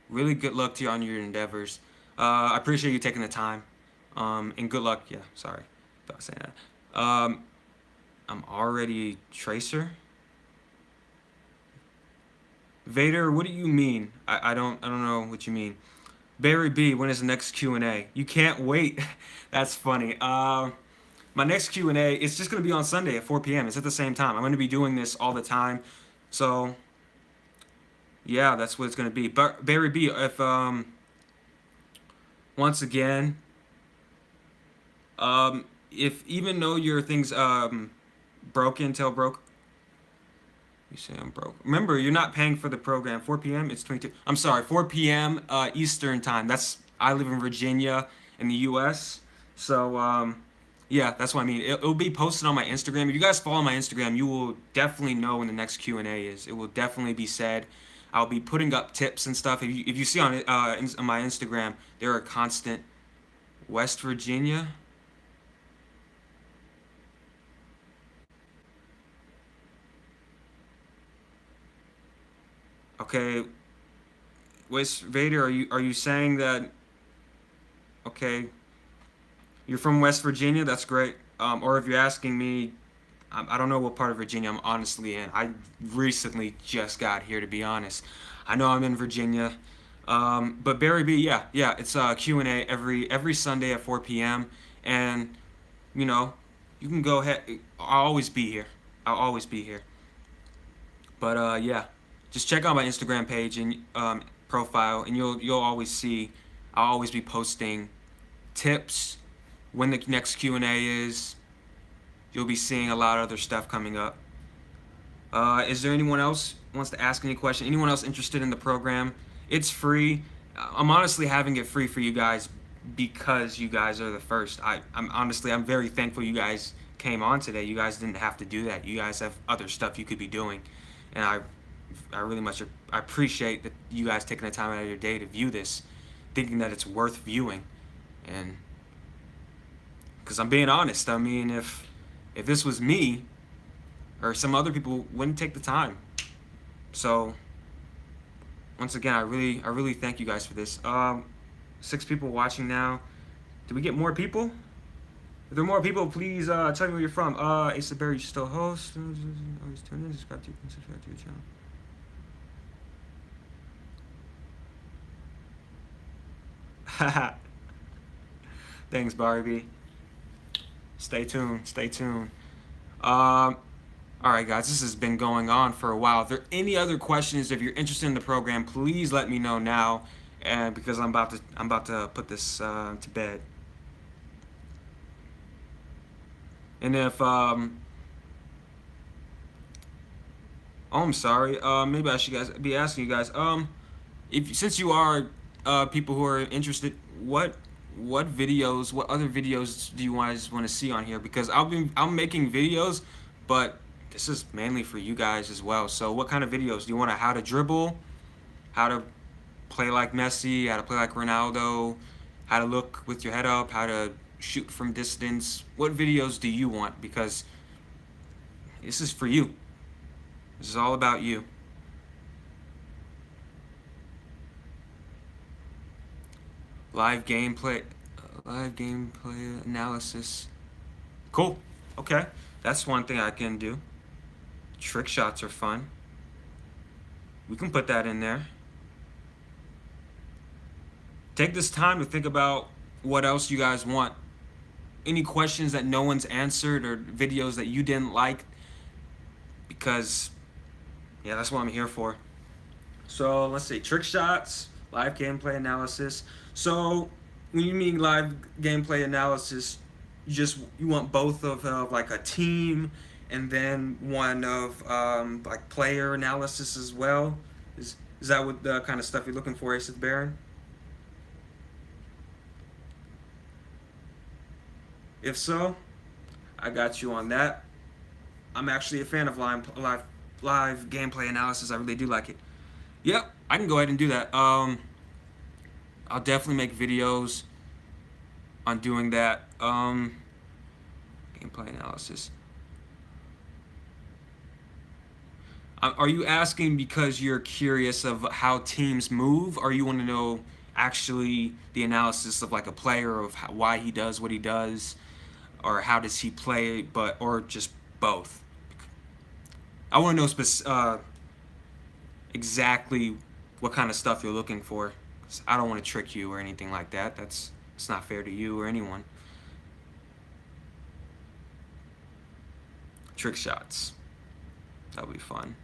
Really good luck to you on your endeavors. I appreciate you taking the time. And good luck. Yeah, sorry about saying that. I'm already Tracer. Vader, what do you mean? I don't know what you mean. Barry B, when is the next Q&A? You can't wait. That's funny. My next Q&A, it's just gonna be on Sunday at 4 p.m. It's at the same time. I'm gonna be doing this all the time, so yeah, that's what it's gonna be. But Barry B, if once again, if even though your thing's broken, tail broke, you say I'm broke. Remember, you're not paying for the program. 4 p.m. It's 22. I'm sorry, 4 p.m. Eastern time. I live in Virginia in the U.S. So yeah, that's what I mean. It'll be posted on my Instagram. If you guys follow my Instagram, you will definitely know when the next Q&A is. It will definitely be said. I'll be putting up tips and stuff. If you see on on my Instagram, there are constant West Virginia. Okay, West Vader, are you saying that? Okay, you're from West Virginia. That's great. Or if you're asking me, I don't know what part of Virginia I'm honestly in. I recently just got here, to be honest. I know I'm in Virginia. But Barry B, yeah, yeah, it's Q&A every Sunday at 4 p.m. And you know, you can go ahead. I'll always be here. I'll always be here. But yeah, just check out my Instagram page and profile, and you'll always see. I'll always be posting tips when the next Q&A is. You'll be seeing a lot of other stuff coming up. Is there anyone else wants to ask any question? Anyone else interested in the program? It's free. I'm honestly having it free for you guys because you guys are the first. I'm very thankful you guys came on today. You guys didn't have to do that. You guys have other stuff you could be doing, and I really much I appreciate that you guys taking the time out of your day to view this, thinking that it's worth viewing, and because I'm being honest. I mean, if this was me or some other people, wouldn't take the time. So once again, I really thank you guys for this. 6 people watching now. Did we get more people? If there are more people, please tell me where you're from. Asa Berry, you still host? Always tune in. Subscribe to your channel. Thanks, Barbie. Stay tuned. Stay tuned. All right, guys, this has been going on for a while. If there are any other questions, if you're interested in the program, please let me know now, and because I'm about to put this to bed. And if oh, I'm sorry. Maybe I should guys be asking you guys. If since you are people who are interested, what videos, what other videos do you guys want to see on here? Because I'm making videos, but this is mainly for you guys as well. So what kind of videos do you want? How to dribble, how to play like Messi, how to play like Ronaldo, how to look with your head up, how to shoot from distance. What videos do you want? Because This is for you. This is all about you. Live gameplay analysis. Cool. Okay. That's one thing I can do. Trick shots are fun. We can put that in there. Take this time to think about what else you guys want. Any questions that no one's answered or videos that you didn't like, because yeah, that's what I'm here for. So let's see, trick shots, live gameplay analysis. So when you mean live gameplay analysis, you want both of like a team and then one of like player analysis as well. Is that what the kind of stuff you're looking for, Ace of the Baron? If so, I got you on that. I'm actually a fan of live gameplay analysis. I really do like it. Yep, I can go ahead and do that. I'll definitely make videos on doing that. Gameplay analysis. Are you asking because you're curious of how teams move, or you want to know actually the analysis of like a player of why he does what he does, or how does he play, or just both? I want to know exactly what kind of stuff you're looking for. I don't want to trick you or anything like that. It's not fair to you or anyone. Trick shots. That'll be fun.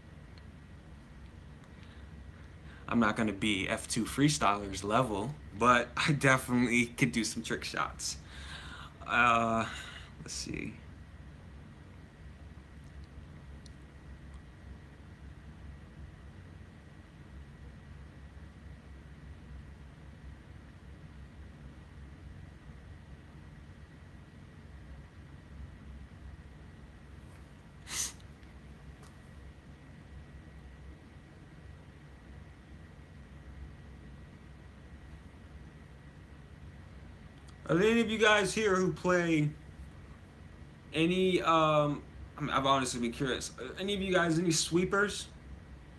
I'm not gonna be F2 freestylers level, but I definitely could do some trick shots. Let's see. Are there any of you guys here who play any, I've honestly been curious, any of you guys, any sweepers?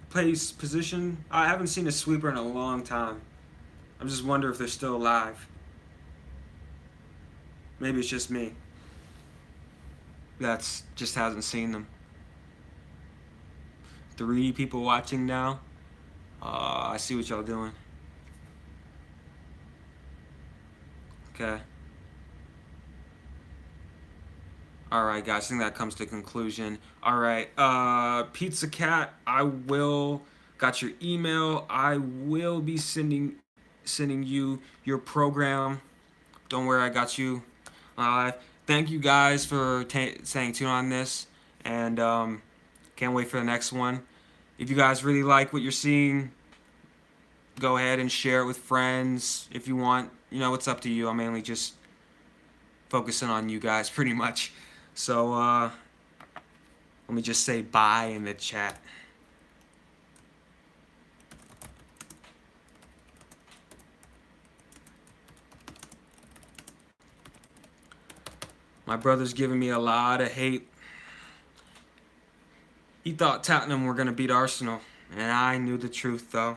Plays position? I haven't seen a sweeper in a long time. I'm just wondering if they're still alive. Maybe it's just me. That's just hasn't seen them. 3 people watching now. I see what y'all doing. Okay. Alright guys, I think that comes to conclusion. Alright, Pizza Cat, got your email. I will be sending you your program. Don't worry, I got you. Thank you guys for staying tuned on this, and can't wait for the next one. If you guys really like what you're seeing, go ahead and share it with friends if you want. You know, it's up to you. I'm mainly just focusing on you guys pretty much. So let me just say bye in the chat. My brother's giving me a lot of hate. He thought Tottenham were going to beat Arsenal, and I knew the truth, though.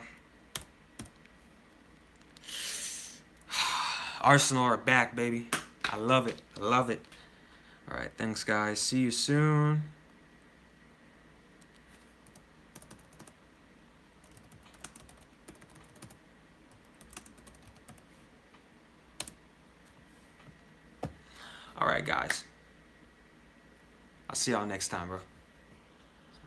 Arsenal are back, baby. I love it. I love it. All right, thanks, guys. See you soon. All right, guys. I'll see y'all next time, bro.